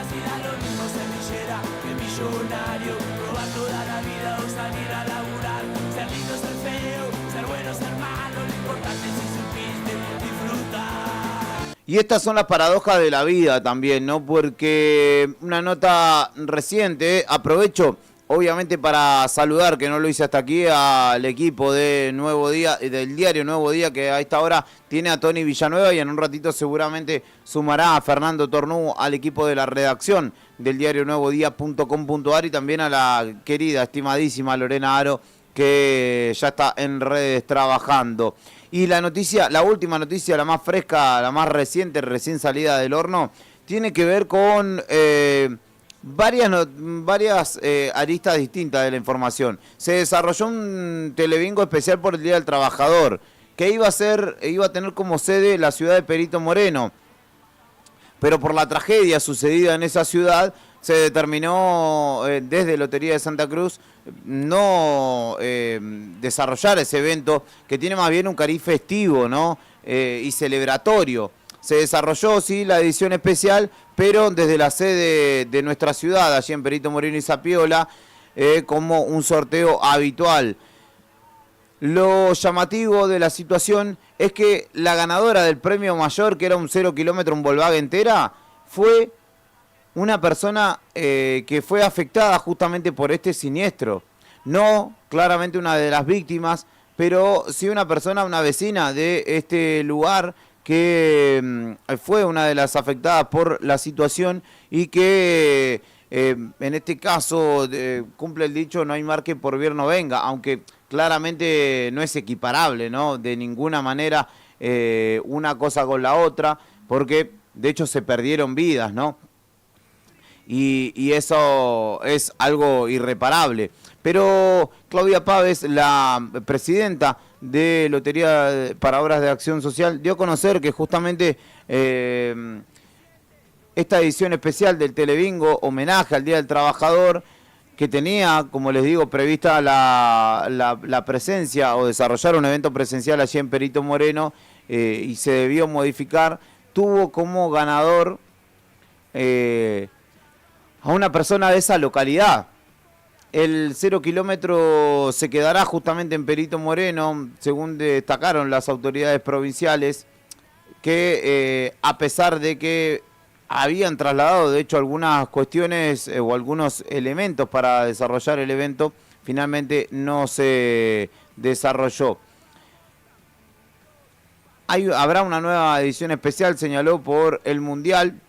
si da lo mismo ser millera que millonario, robar toda la vida o salir a laburar, ser lindo, ser feo, ser bueno, ser malo, lo importante es si supiste disfrutar. Y estas son las paradojas de la vida también, ¿no? Porque una nota reciente, aprovecho obviamente para saludar, que no lo hice hasta aquí, al equipo de Nuevo Día, del diario Nuevo Día, que a esta hora tiene a Tony Villanueva, y en un ratito seguramente sumará a Fernando Tornú al equipo de la redacción del diario nuevodía.com.ar, y también a la querida, estimadísima Lorena Aro, que ya está en redes trabajando. Y la noticia, la última noticia, la más fresca, la más reciente, recién salida del horno, tiene que ver con varias aristas distintas de la información. Se desarrolló un telebingo especial por el Día del Trabajador, que iba a tener como sede la ciudad de Perito Moreno, pero por la tragedia sucedida en esa ciudad se determinó desde Lotería de Santa Cruz no desarrollar ese evento, que tiene más bien un cariz festivo, ¿no? Y celebratorio. Se desarrolló, sí, la edición especial, pero desde la sede de nuestra ciudad, allí en Perito Moreno y Zapiola, como un sorteo habitual. Lo llamativo de la situación es que la ganadora del premio mayor, que era un 0 kilómetro, un Volkswagen entera, fue una persona que fue afectada justamente por este siniestro. No claramente una de las víctimas, pero sí una persona, una vecina de este lugar, que fue una de las afectadas por la situación y que en este caso cumple el dicho, no hay mar que por bien no venga, aunque claramente no es equiparable, ¿no? De ninguna manera una cosa con la otra, porque de hecho se perdieron vidas, ¿no? Y eso es algo irreparable. Pero Claudia Pávez, la presidenta de Lotería para Obras de Acción Social, dio a conocer que justamente esta edición especial del Telebingo, homenaje al Día del Trabajador, que tenía, como les digo, prevista la presencia o desarrollar un evento presencial allí en Perito Moreno y se debió modificar, tuvo como ganador a una persona de esa localidad. El 0 kilómetro se quedará justamente en Perito Moreno, según destacaron las autoridades provinciales, que a pesar de que habían trasladado, de hecho, algunas cuestiones o algunos elementos para desarrollar el evento, finalmente no se desarrolló. Habrá una nueva edición especial, señaló, por el Mundial,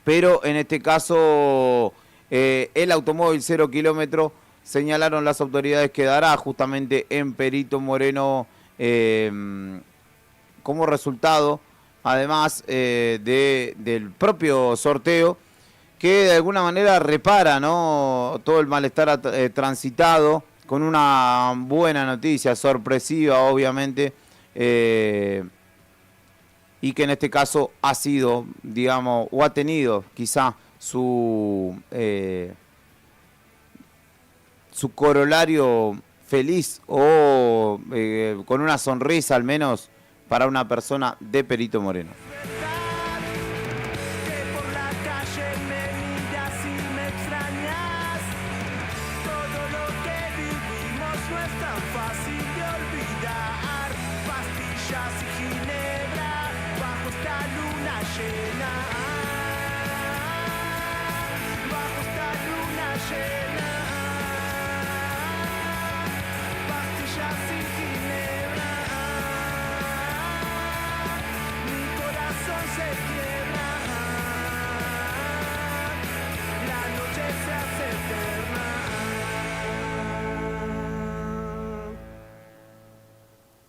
pero en este caso el automóvil 0 kilómetro, señalaron las autoridades, quedará justamente en Perito Moreno como resultado, además del propio sorteo, que de alguna manera repara, ¿no?, todo el malestar transitado, con una buena noticia, sorpresiva obviamente, y que en este caso ha sido, digamos, o ha tenido quizá su corolario feliz o con una sonrisa al menos para una persona de Perito Moreno.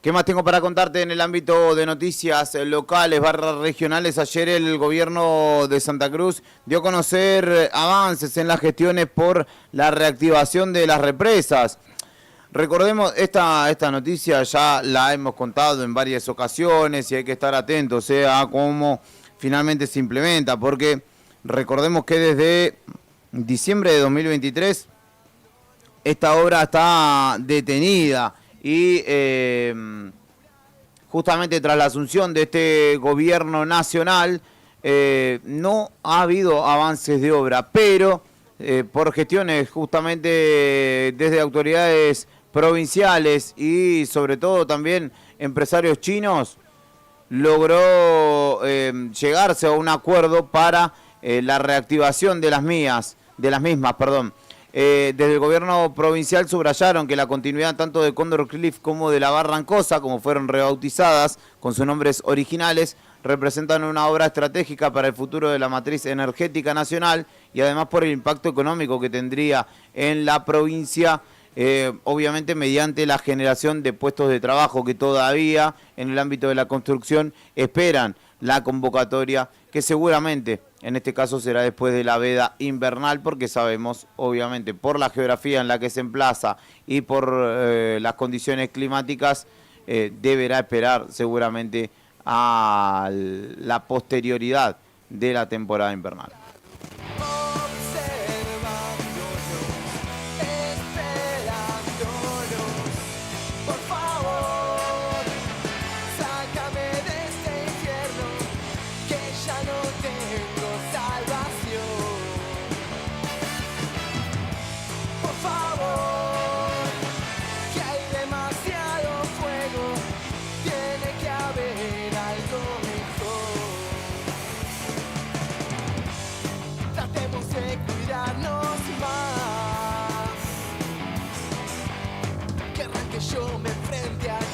¿Qué más tengo para contarte en el ámbito de noticias locales / regionales? Ayer el gobierno de Santa Cruz dio a conocer avances en las gestiones por la reactivación de las represas. Recordemos, esta noticia ya la hemos contado en varias ocasiones y hay que estar atentos a cómo finalmente se implementa, porque recordemos que desde diciembre de 2023 esta obra está detenida. Y justamente tras la asunción de este gobierno nacional no ha habido avances de obra, pero por gestiones justamente desde autoridades provinciales y sobre todo también empresarios chinos, logró llegarse a un acuerdo para la reactivación de las mismas. Desde el gobierno provincial subrayaron que la continuidad tanto de Cóndor Cliff como de la Barrancosa, como fueron rebautizadas con sus nombres originales, representan una obra estratégica para el futuro de la matriz energética nacional y además por el impacto económico que tendría en la provincia, obviamente mediante la generación de puestos de trabajo que todavía en el ámbito de la construcción esperan la convocatoria, que seguramente en este caso será después de la veda invernal, porque sabemos, obviamente, por la geografía en la que se emplaza y por las condiciones climáticas, deberá esperar seguramente a la posterioridad de la temporada invernal. Yo me enfrente a ti.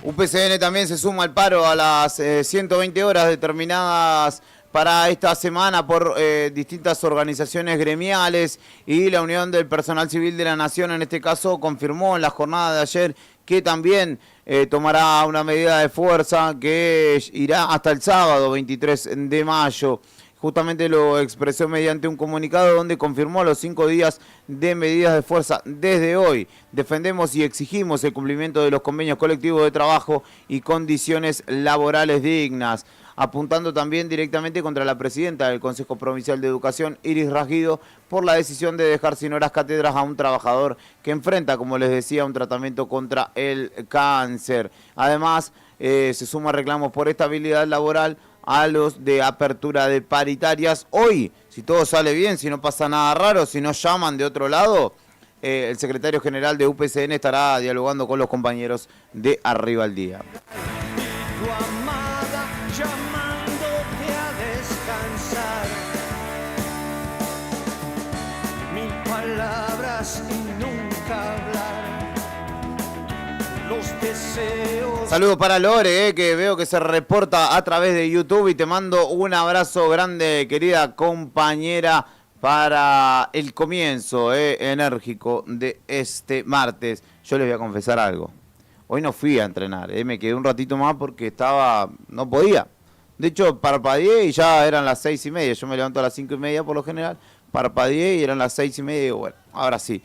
UPCN también se suma al paro a las 120 horas determinadas para esta semana por distintas organizaciones gremiales, y la Unión del Personal Civil de la Nación en este caso confirmó en la jornada de ayer que también tomará una medida de fuerza que irá hasta el sábado 23 de mayo. Justamente lo expresó mediante un comunicado donde confirmó los 5 días de medidas de fuerza desde hoy. Defendemos y exigimos el cumplimiento de los convenios colectivos de trabajo y condiciones laborales dignas, apuntando también directamente contra la presidenta del Consejo Provincial de Educación, Iris Rasguido, por la decisión de dejar sin horas cátedras a un trabajador que enfrenta, como les decía, un tratamiento contra el cáncer. Además, se suma reclamos por estabilidad laboral a los de apertura de paritarias. Hoy, si todo sale bien, si no pasa nada raro, si no llaman de otro lado, el secretario general de UPCN estará dialogando con los compañeros de Arriba al Día. Y nunca hablar los deseos. Saludos para Lore, que veo que se reporta a través de YouTube, y te mando un abrazo grande, querida compañera, para el comienzo enérgico de este martes. Yo les voy a confesar algo. Hoy no fui a entrenar, me quedé un ratito más porque no podía. De hecho, parpadeé y ya eran las 6:30. Yo me levanto a las 5:30 por lo general. Parpadeé y eran las 6:30 y digo, bueno, ahora sí.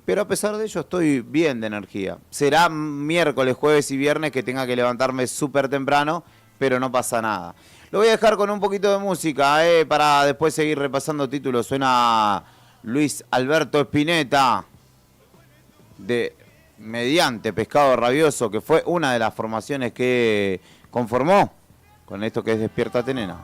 Pero a pesar de ello estoy bien de energía. Será miércoles, jueves y viernes que tenga que levantarme súper temprano, pero no pasa nada. Lo voy a dejar con un poquito de música para después seguir repasando títulos. Suena Luis Alberto Spinetta de Mediante Pescado Rabioso, que fue una de las formaciones que conformó con esto que es Despiértate Nena.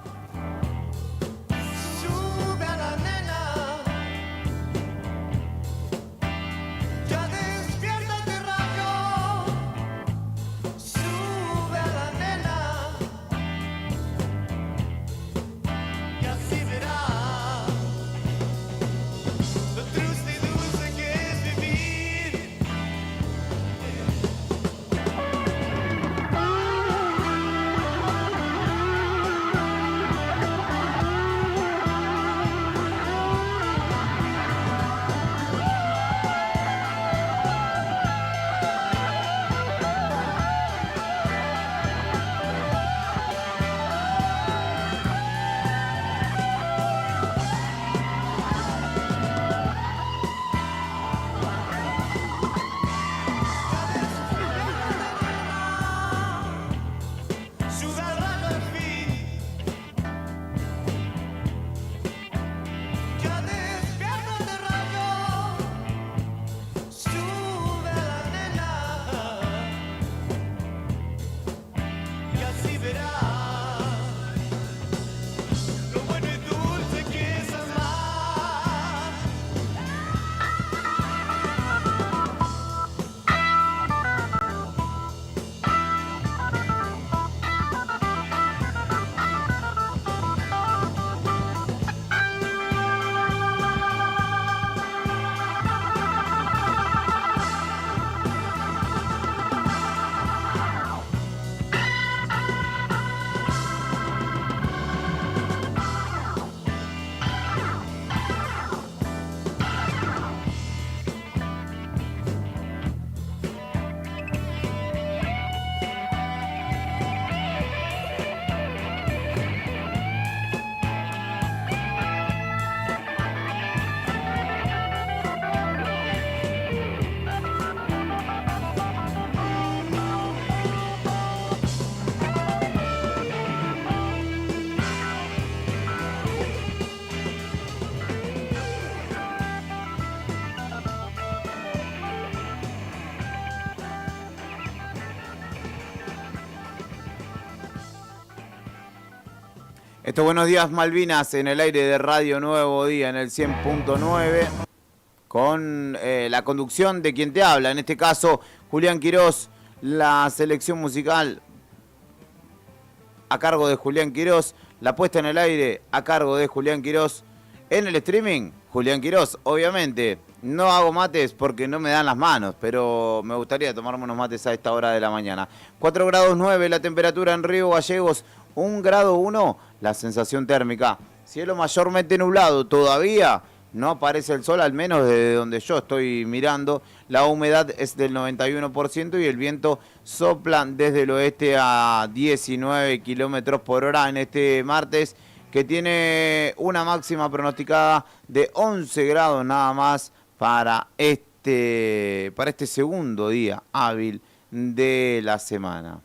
Esto Buenos Días Malvinas en el aire de Radio Nuevo Día en el 100.9 con la conducción de quien te habla, en este caso Julián Quirós, la selección musical a cargo de Julián Quirós, la puesta en el aire a cargo de Julián Quirós, en el streaming Julián Quirós, obviamente, No hago mates porque no me dan las manos, pero me gustaría tomarme unos mates a esta hora de la mañana. 4 grados 9 la temperatura en Río Gallegos, 1 grado 1 la sensación térmica. Cielo mayormente nublado todavía. No aparece el sol, al menos desde donde yo estoy mirando. La humedad es del 91% y el viento sopla desde el oeste a 19 kilómetros por hora en este martes, que tiene una máxima pronosticada de 11 grados nada más para este segundo día hábil de la semana.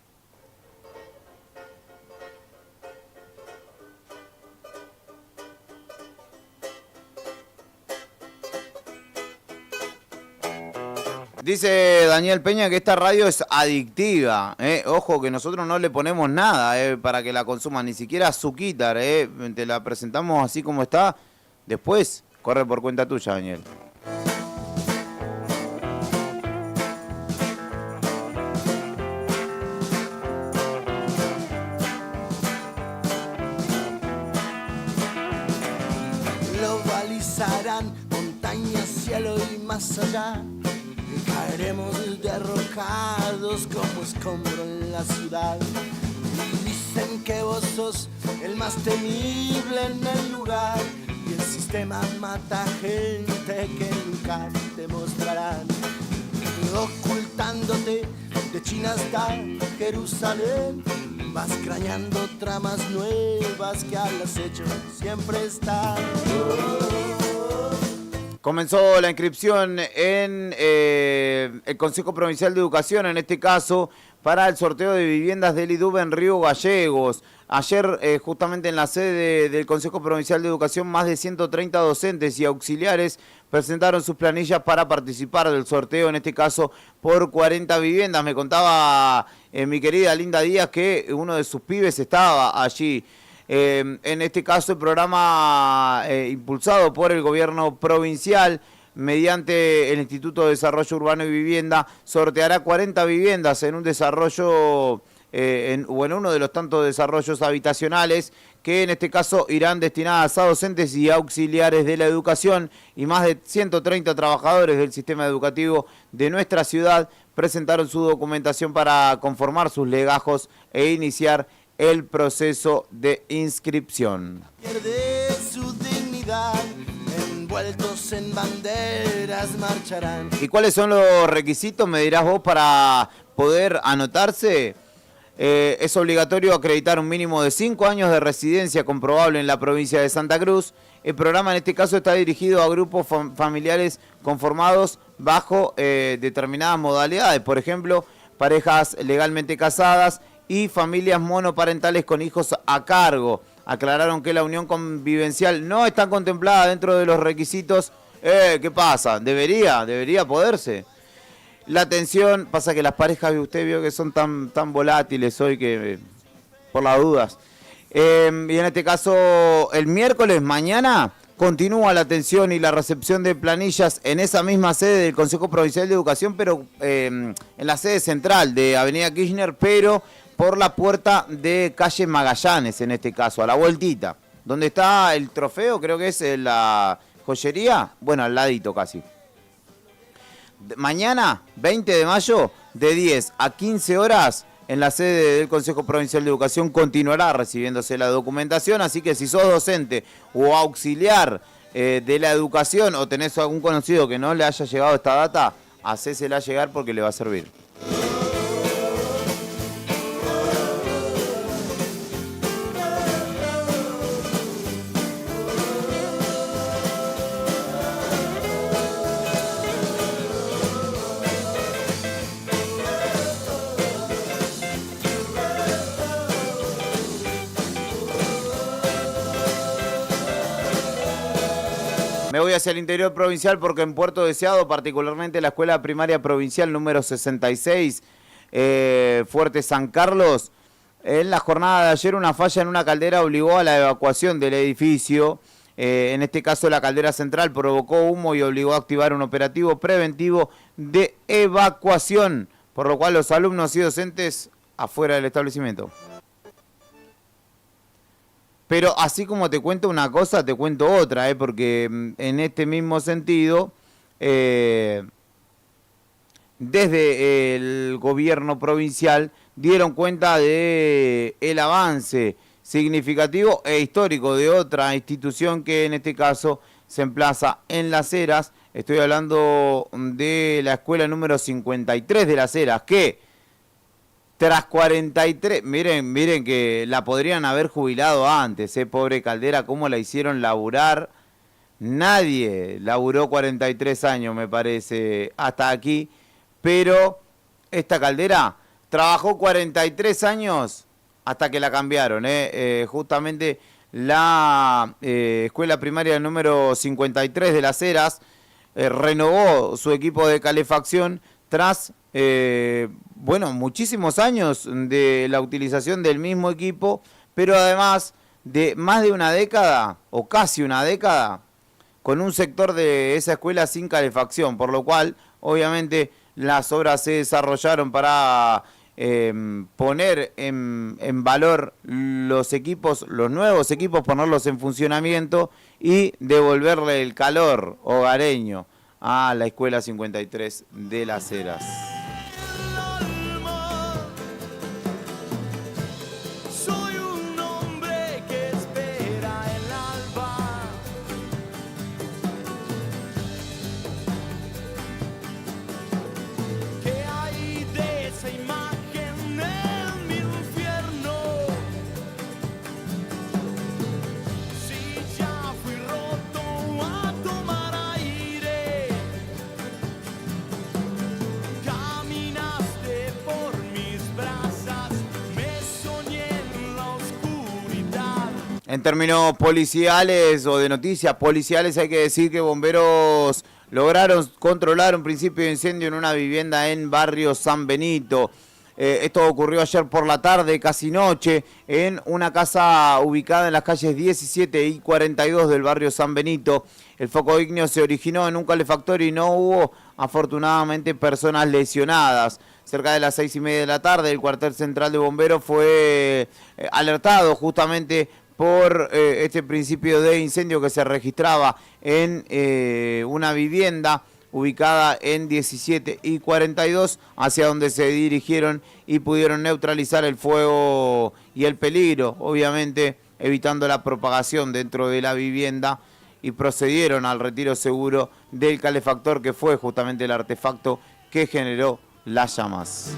Dice Daniel Peña que esta radio es adictiva. Ojo que nosotros no le ponemos nada para que la consuman, ni siquiera azuquitar. Te la presentamos así como está. Después corre por cuenta tuya, Daniel. Lo balizarán montañas, cielo y más allá. Caeremos derrocados como escombro en la ciudad. Y dicen que vos sos el más temible en el lugar. Y el sistema mata gente que nunca te mostrarán. Ocultándote de China hasta Jerusalén. Vas craneando tramas nuevas que al acecho siempre están. Comenzó la inscripción en el Consejo Provincial de Educación, en este caso, para el sorteo de viviendas del IDUB en Río Gallegos. Ayer, justamente en la sede del Consejo Provincial de Educación, más de 130 docentes y auxiliares presentaron sus planillas para participar del sorteo, en este caso, por 40 viviendas. Me contaba mi querida Linda Díaz que uno de sus pibes estaba allí. En este caso el programa impulsado por el gobierno provincial mediante el Instituto de Desarrollo Urbano y Vivienda sorteará 40 viviendas en un desarrollo en uno de los tantos desarrollos habitacionales que en este caso irán destinadas a docentes y auxiliares de la educación, y más de 130 trabajadores del sistema educativo de nuestra ciudad presentaron su documentación para conformar sus legajos e iniciar el proceso de inscripción. Pierde su dignidad, envueltos en banderas marcharán. ¿Y cuáles son los requisitos, me dirás vos, para poder anotarse? Es obligatorio acreditar un mínimo de 5 años de residencia comprobable en la provincia de Santa Cruz. El programa en este caso está dirigido a grupos familiares conformados bajo determinadas modalidades, por ejemplo, parejas legalmente casadas y familias monoparentales con hijos a cargo. Aclararon que la unión convivencial no está contemplada dentro de los requisitos. ¿Qué pasa? Debería poderse. La atención, pasa que las parejas, usted vio que son tan volátiles hoy que, por las dudas. Y en este caso, el miércoles, mañana, continúa la atención y la recepción de planillas en esa misma sede del Consejo Provincial de Educación, pero en la sede central de Avenida Kirchner, pero por la puerta de calle Magallanes, en este caso, a la vueltita. Donde está el trofeo, creo que es la joyería, bueno, al ladito casi. Mañana, 20 de mayo, de 10 a 15 horas, en la sede del Consejo Provincial de Educación continuará recibiéndose la documentación, así que si sos docente o auxiliar de la educación o tenés algún conocido que no le haya llegado esta data, hacésela llegar porque le va a servir. Me voy hacia el interior provincial porque en Puerto Deseado, particularmente la escuela primaria provincial número 66, Fuerte San Carlos, en la jornada de ayer una falla en una caldera obligó a la evacuación del edificio. En este caso la caldera central provocó humo y obligó a activar un operativo preventivo de evacuación, por lo cual los alumnos y docentes afuera del establecimiento. Pero así como te cuento una cosa, te cuento otra, porque en este mismo sentido, desde el gobierno provincial dieron cuenta de el avance significativo e histórico de otra institución que en este caso se emplaza en Las Heras. Estoy hablando de la escuela número 53 de Las Heras, que tras 43, miren que la podrían haber jubilado antes, pobre Caldera, cómo la hicieron laburar. Nadie laburó 43 años, me parece, hasta aquí, pero esta Caldera trabajó 43 años hasta que la cambiaron, justamente la escuela primaria número 53 de Las Heras renovó su equipo de calefacción tras, muchísimos años de la utilización del mismo equipo, pero además de más de una década, o casi una década, con un sector de esa escuela sin calefacción, por lo cual, obviamente, las obras se desarrollaron para poner en valor los equipos, los nuevos equipos, ponerlos en funcionamiento y devolverle el calor hogareño a la escuela 53 de Las Heras. En términos policiales o de noticias policiales hay que decir que bomberos lograron controlar un principio de incendio en una vivienda en barrio San Benito. Esto ocurrió ayer por la tarde, casi noche, en una casa ubicada en las calles 17 y 42 del barrio San Benito. El foco ígneo se originó en un calefactor y no hubo, afortunadamente, personas lesionadas. Cerca de las 6:30 de la tarde, el cuartel central de bomberos fue alertado justamente por este principio de incendio que se registraba en una vivienda ubicada en 17 y 42, hacia donde se dirigieron y pudieron neutralizar el fuego y el peligro, obviamente evitando la propagación dentro de la vivienda, y procedieron al retiro seguro del calefactor, que fue justamente el artefacto que generó las llamas.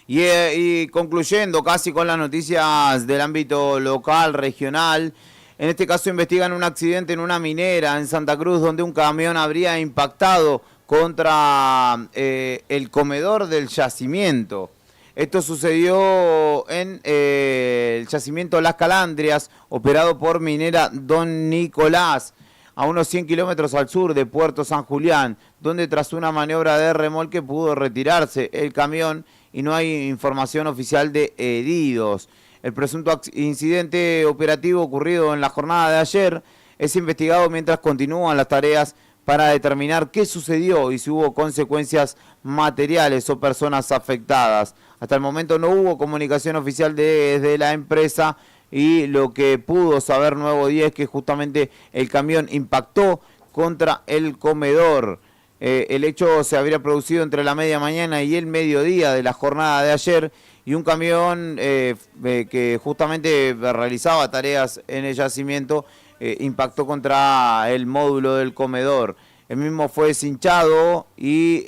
Y concluyendo casi con las noticias del ámbito local, regional, en este caso investigan un accidente en una minera en Santa Cruz donde un camión habría impactado contra el comedor del yacimiento. Esto sucedió en el yacimiento Las Calandrias, operado por Minera Don Nicolás, a unos 100 kilómetros al sur de Puerto San Julián, donde tras una maniobra de remolque pudo retirarse el camión y no hay información oficial de heridos. El presunto incidente operativo ocurrido en la jornada de ayer es investigado mientras continúan las tareas para determinar qué sucedió y si hubo consecuencias materiales o personas afectadas. Hasta el momento no hubo comunicación oficial desde la empresa, y lo que pudo saber Nuevo Día es que justamente el camión impactó contra el comedor. El hecho se habría producido entre la media mañana y el mediodía de la jornada de ayer, y un camión que justamente realizaba tareas en el yacimiento impactó contra el módulo del comedor. El mismo fue cinchado y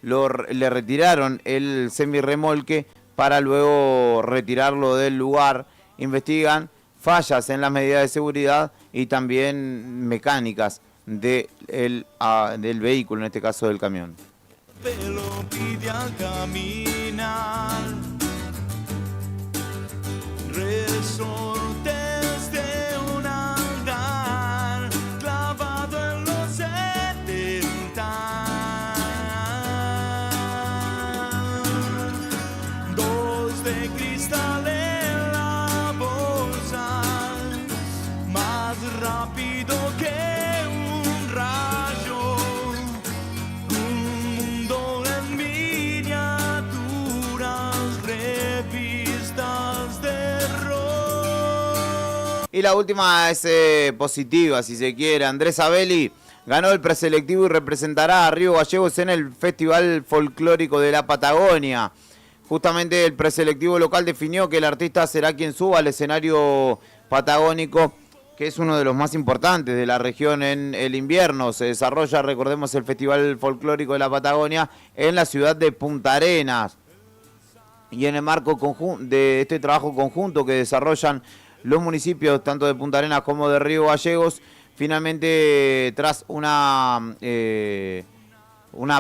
le retiraron el semirremolque para luego retirarlo del lugar. Investigan fallas en las medidas de seguridad y también mecánicas del vehículo, en este caso del camión. Te lo pide al caminar, resorte Y la última es positiva, si se quiere. Andrés Abeli ganó el preselectivo y representará a Río Gallegos en el Festival Folclórico de la Patagonia. Justamente el preselectivo local definió que el artista será quien suba al escenario patagónico, que es uno de los más importantes de la región en el invierno. Se desarrolla, recordemos, el Festival Folclórico de la Patagonia en la ciudad de Punta Arenas. Y en el marco de este trabajo conjunto que desarrollan los municipios, tanto de Punta Arenas como de Río Gallegos, finalmente, tras una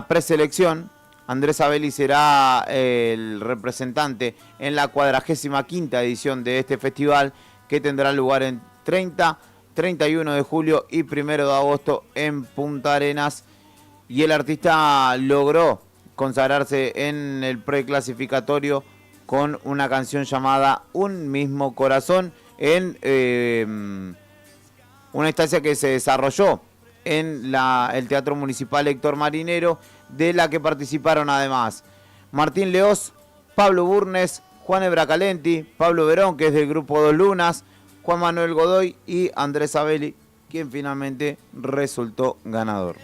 preselección, Andrés Abeli será el representante en la 45ª edición de este festival, que tendrá lugar en 30, 31 de julio y 1 de agosto en Punta Arenas. Y el artista logró consagrarse en el preclasificatorio con una canción llamada Un Mismo Corazón, en una instancia que se desarrolló en el Teatro Municipal Héctor Marinero, de la que participaron además Martín Leoz, Pablo Burnes, Juan Ebracalenti, Pablo Verón, que es del grupo Dos Lunas, Juan Manuel Godoy y Andrés Abeli, quien finalmente resultó ganador.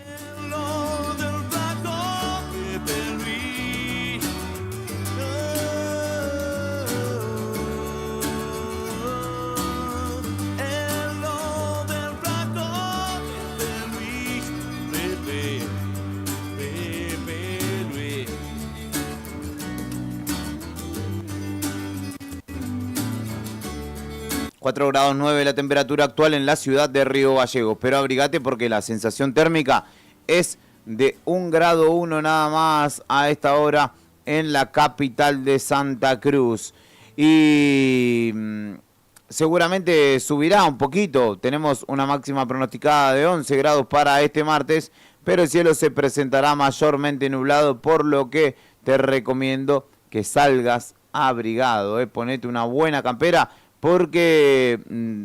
...4 grados 9 la temperatura actual en la ciudad de Río Gallegos. Pero abrigate porque la sensación térmica es de 1 grado 1 nada más a esta hora en la capital de Santa Cruz. Y seguramente subirá un poquito. Tenemos una máxima pronosticada de 11 grados para este martes, pero el cielo se presentará mayormente nublado, por lo que te recomiendo que salgas abrigado. Ponete una buena campera, porque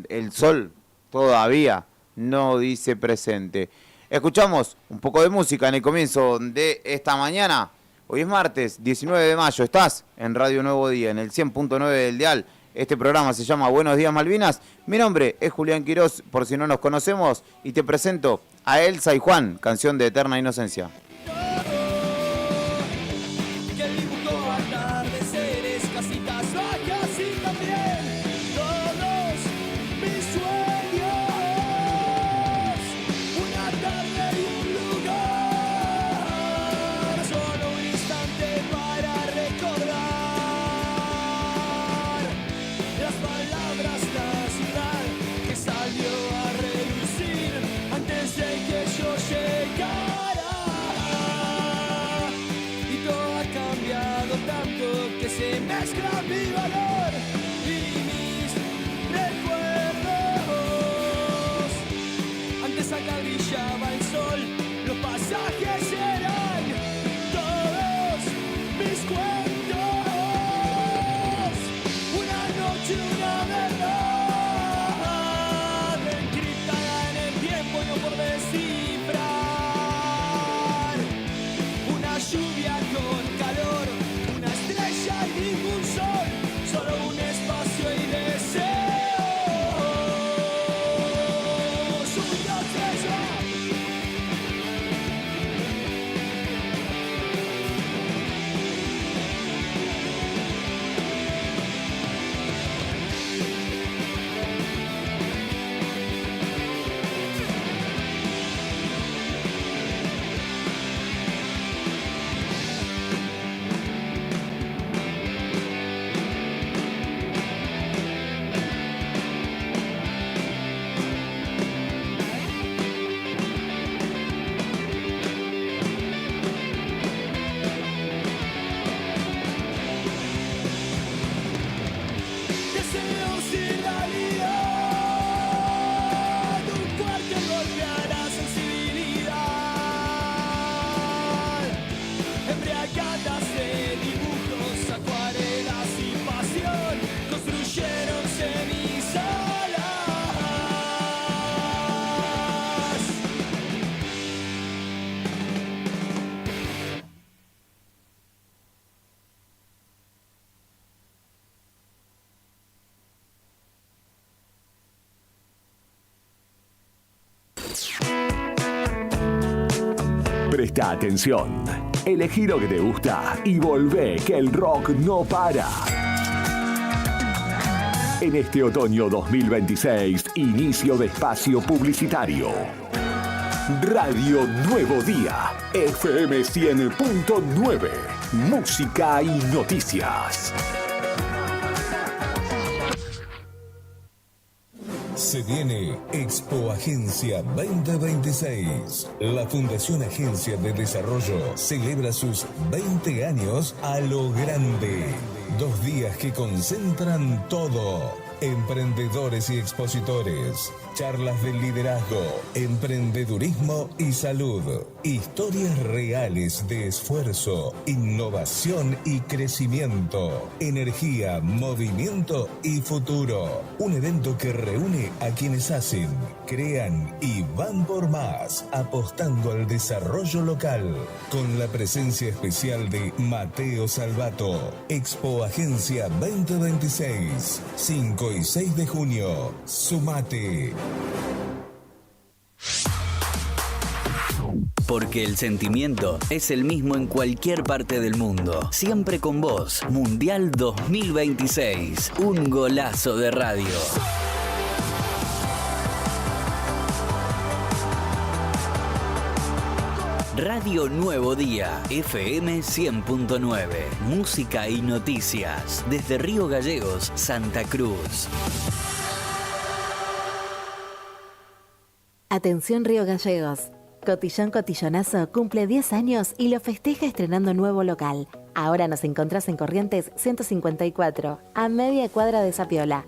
el sol todavía no dice presente. Escuchamos un poco de música en el comienzo de esta mañana. Hoy es martes 19 de mayo, estás en Radio Nuevo Día, en el 100.9 del dial. Este programa se llama Buenos Días Malvinas. Mi nombre es Julián Quirós, por si no nos conocemos, y te presento a Elsa y Juan, canción de Eterna Inocencia. Salió a relucir antes de que yo llegara. Presta atención. Elegí lo que te gusta y volvé que el rock no para. En este otoño 2026, inicio de espacio publicitario. Radio Nuevo Día, FM 100.9, música y noticias. Se viene Expo Agencia 2026. La Fundación Agencia de Desarrollo celebra sus 20 años a lo grande. 2 días que concentran todo. Emprendedores y expositores, charlas de liderazgo, emprendedurismo y salud, historias reales de esfuerzo, innovación y crecimiento, energía, movimiento y futuro. Un evento que reúne a quienes hacen, crean y van por más, apostando al desarrollo local, con la presencia especial de Mateo Salvato. Expo Agencia 2026, 5 y 6 de junio. Sumate. Porque el sentimiento es el mismo en cualquier parte del mundo. Siempre con vos. Mundial 2026. Un golazo de radio. Radio Nuevo Día, FM 100.9, música y noticias, desde Río Gallegos, Santa Cruz. Atención Río Gallegos, Cotillón Cotillonazo cumple 10 años y lo festeja estrenando nuevo local. Ahora nos encontrás en Corrientes 154, a media cuadra de Sapiola.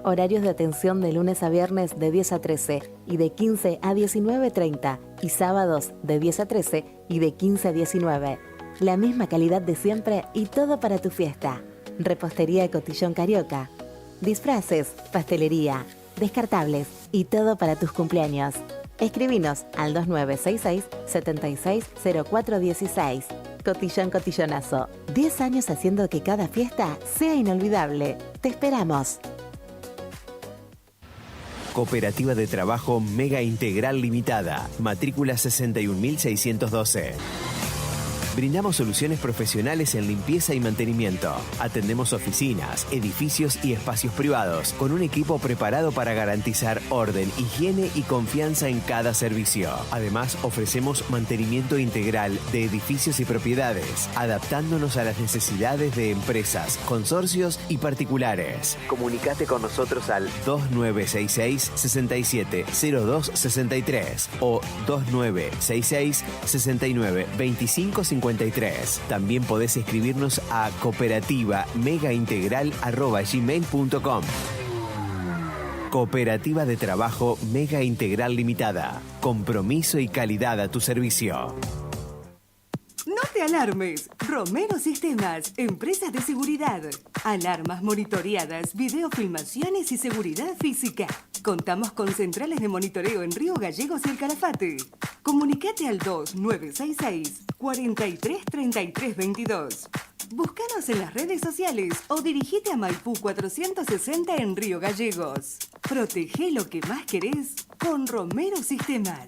Horarios de atención de lunes a viernes de 10 a 13 y de 15 a 19:30 y sábados de 10 a 13 y de 15 a 19. La misma calidad de siempre y todo para tu fiesta. Repostería Cotillón Carioca. Disfraces, pastelería, descartables y todo para tus cumpleaños. Escribinos al 2966-760416. Cotillón Cotillonazo. 10 años haciendo que cada fiesta sea inolvidable. Te esperamos. Cooperativa de Trabajo Mega Integral Limitada, matrícula 61.612. Brindamos soluciones profesionales en limpieza y mantenimiento. Atendemos oficinas, edificios y espacios privados con un equipo preparado para garantizar orden, higiene y confianza en cada servicio. Además, ofrecemos mantenimiento integral de edificios y propiedades, adaptándonos a las necesidades de empresas, consorcios y particulares. Comunicate con nosotros al 2966-670263 o 2966-692553. También podés escribirnos a cooperativa-megaintegral@gmail.com. Cooperativa de Trabajo Mega Integral Limitada. Compromiso y calidad a tu servicio. No te alarmes. Romero Sistemas, empresas de seguridad. Alarmas monitoreadas, videofilmaciones y seguridad física. Contamos con centrales de monitoreo en Río Gallegos y El Calafate. Comunicate al 2966-433322. Búscanos en las redes sociales o dirigite a Maipú 460 en Río Gallegos. Protege lo que más querés con Romero Sistemas.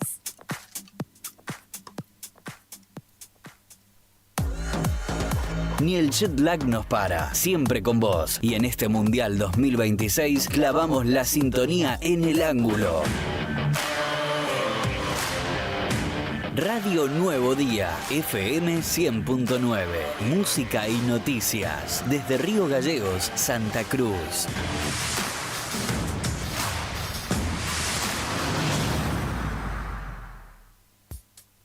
Ni el jet lag nos para, siempre con vos. Y en este Mundial 2026 clavamos la sintonía en el ángulo. Radio Nuevo Día, FM 100.9, música y noticias, desde Río Gallegos, Santa Cruz.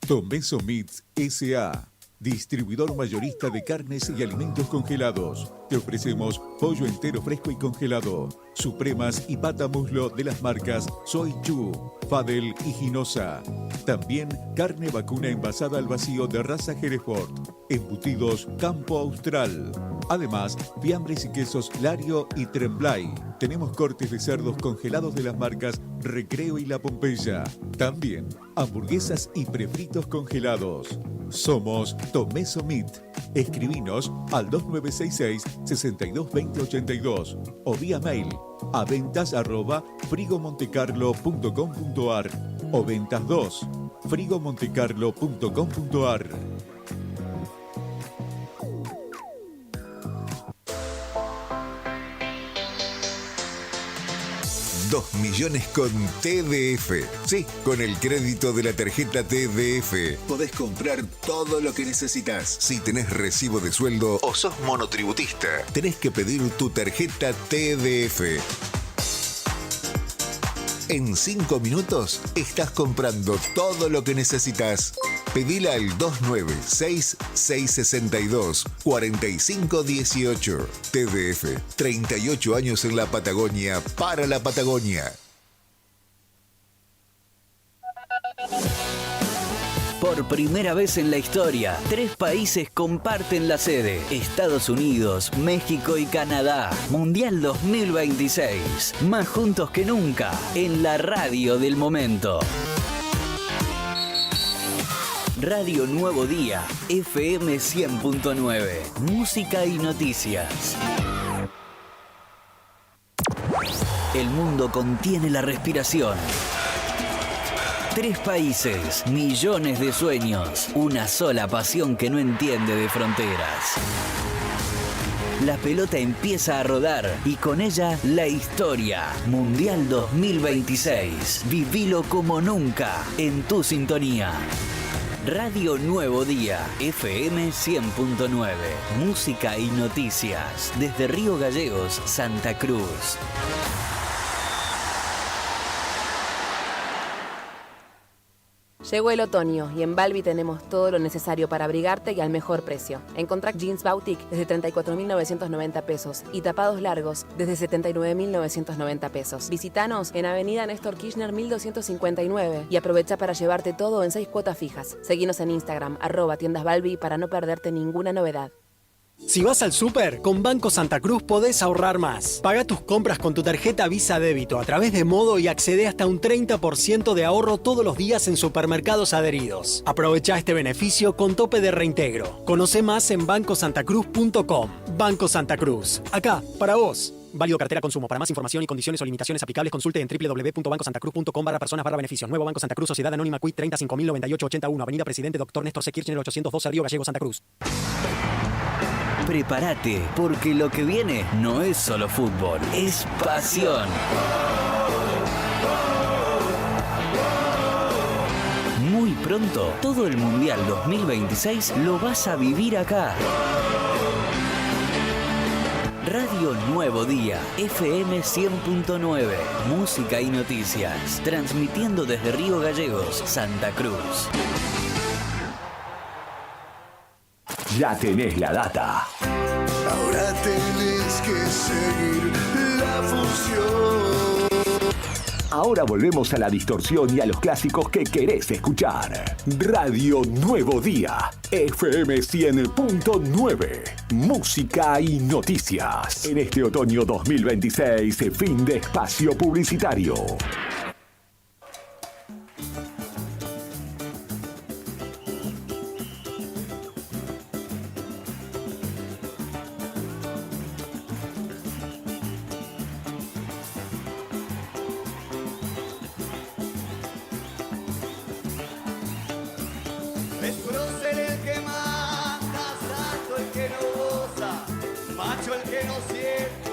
Tomeso Meats S.A., distribuidor mayorista de carnes y alimentos congelados. Te ofrecemos pollo entero fresco y congelado, supremas y pata muslo de las marcas Soy Chu, Fadel y Ginosa. También carne vacuna envasada al vacío de raza Hereford, embutidos Campo Austral. Además, fiambres y quesos Lario y Tremblay. Tenemos cortes de cerdos congelados de las marcas Recreo y La Pompeya. También hamburguesas y prefritos congelados. Somos Tomeso Meat. Escribinos al 2966-622082 o vía mail a ventas@frigomontecarlo.com.ar o ventas2 frigomontecarlo.com.ar. 2 millones con TDF. Sí, con el crédito de la tarjeta TDF podés comprar todo lo que necesitas. Si tenés recibo de sueldo o sos monotributista, tenés que pedir tu tarjeta TDF. En 5 minutos estás comprando todo lo que necesitas. Pedila al 296-662-4518. TDF, 38 años en la Patagonia, para la Patagonia. Por primera vez en la historia, 3 países comparten la sede: Estados Unidos, México y Canadá. Mundial 2026. Más juntos que nunca, en la radio del momento. Radio Nuevo Día, FM 100.9. Música y noticias. El mundo contiene la respiración. 3 países, millones de sueños, una sola pasión que no entiende de fronteras. La pelota empieza a rodar y con ella la historia. Mundial 2026. Vivilo como nunca en tu sintonía. Radio Nuevo Día, FM 100.9. Música y noticias. Desde Río Gallegos, Santa Cruz. Llegó el otoño y en Balbi tenemos todo lo necesario para abrigarte y al mejor precio. Encontrá jeans Boutique desde 34.990 pesos y tapados largos desde 79.990 pesos. Visítanos en Avenida Néstor Kirchner 1259 y aprovecha para llevarte todo en 6 cuotas fijas. Seguinos en Instagram, @tiendasbalbi para no perderte ninguna novedad. Si vas al súper, con Banco Santa Cruz podés ahorrar más. Paga tus compras con tu tarjeta Visa Débito a través de Modo y accede hasta un 30% de ahorro todos los días en supermercados adheridos. Aprovecha este beneficio con tope de reintegro. Conoce más en bancosantacruz.com. Banco Santa Cruz. Acá, para vos. Válido cartera consumo. Para más información y condiciones o limitaciones aplicables, consulte en www.bancosantacruz.com/personas/beneficios. Nuevo Banco Santa Cruz, Sociedad Anónima Quit 3509881, Avenida Presidente Dr. Néstor C. Kirchner 812, Río Gallegos, Santa Cruz. Prepárate, porque lo que viene no es solo fútbol, es pasión. Muy pronto, todo el Mundial 2026 lo vas a vivir acá. Radio Nuevo Día, FM 100.9. Música y noticias. Transmitiendo desde Río Gallegos, Santa Cruz. Ya tenés la data. Ahora tenés que seguir la función. Ahora volvemos a la distorsión y a los clásicos que querés escuchar. Radio Nuevo Día, FM 100.9. Música y noticias. En este otoño 2026, fin de espacio publicitario. Es prócer el que mata, santo el que no goza, macho el que no siente,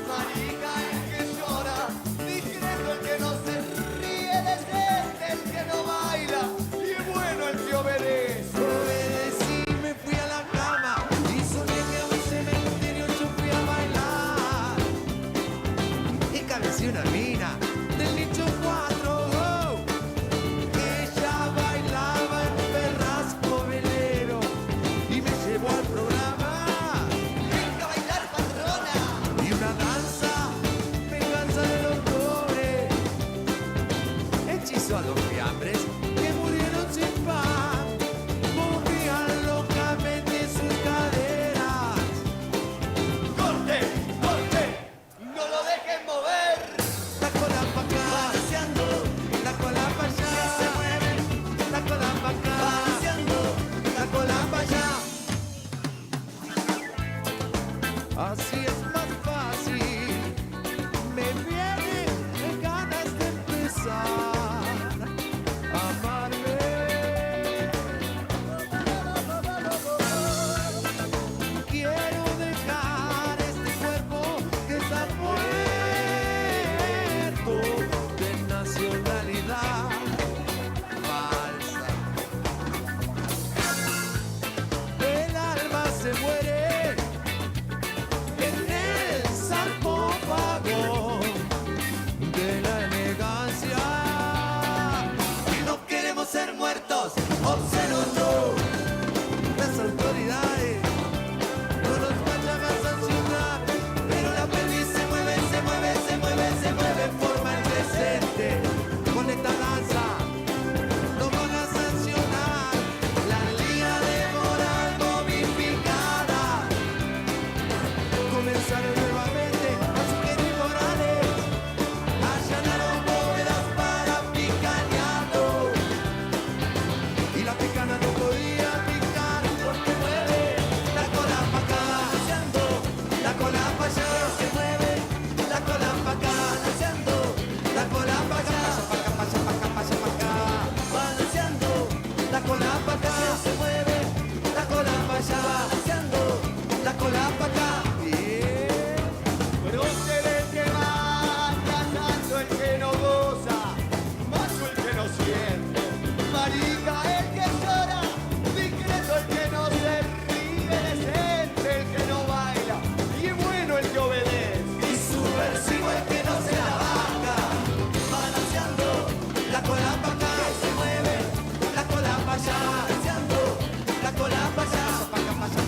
marica el que llora, discreto el que no se cola pa' acá, se mueve, la cola pa' allá, balanceando, la cola pa' acá. Prócer el que va, cantando el que no goza, macho el que no siente, marica el que llora, discreto el que no se ríe, decente el que no baila, y bueno el que obedece, y subversivo el que no se la banca, balanceando, la cola pa' acá, se mueve, la cola pa' allá, balanceando, la cola pa' allá, balanceando,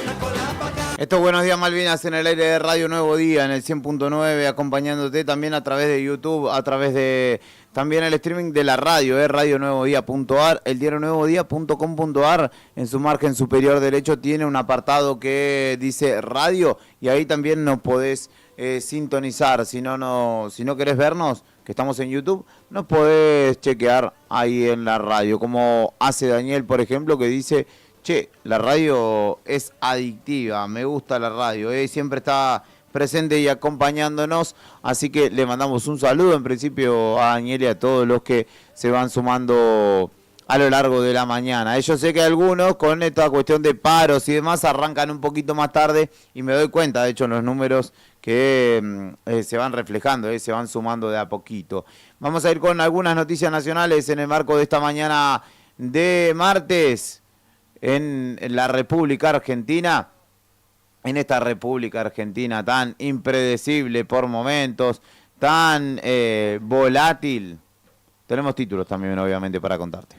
la cola pa' acá. Estos Buenos Días Malvinas en el aire de Radio Nuevo Día, en el 100.9, acompañándote también a través de YouTube, a través de también el streaming de la radio, radionuevodía.ar, el diarionuevodía.com.ar, en su margen superior derecho tiene un apartado que dice radio y ahí también nos podés sintonizar, si no querés vernos, que estamos en YouTube, nos podés chequear ahí en la radio, como hace Daniel, por ejemplo, que dice... Che, la radio es adictiva, me gusta la radio, siempre está presente y acompañándonos, así que le mandamos un saludo en principio a Daniel y a todos los que se van sumando a lo largo de la mañana. Yo sé que algunos con esta cuestión de paros y demás arrancan un poquito más tarde y me doy cuenta, de hecho, en los números que se van reflejando, se van sumando de a poquito. Vamos a ir con algunas noticias nacionales en el marco de esta mañana de martes. En la República Argentina, en esta República Argentina tan impredecible por momentos, tan volátil, tenemos títulos también obviamente para contarte.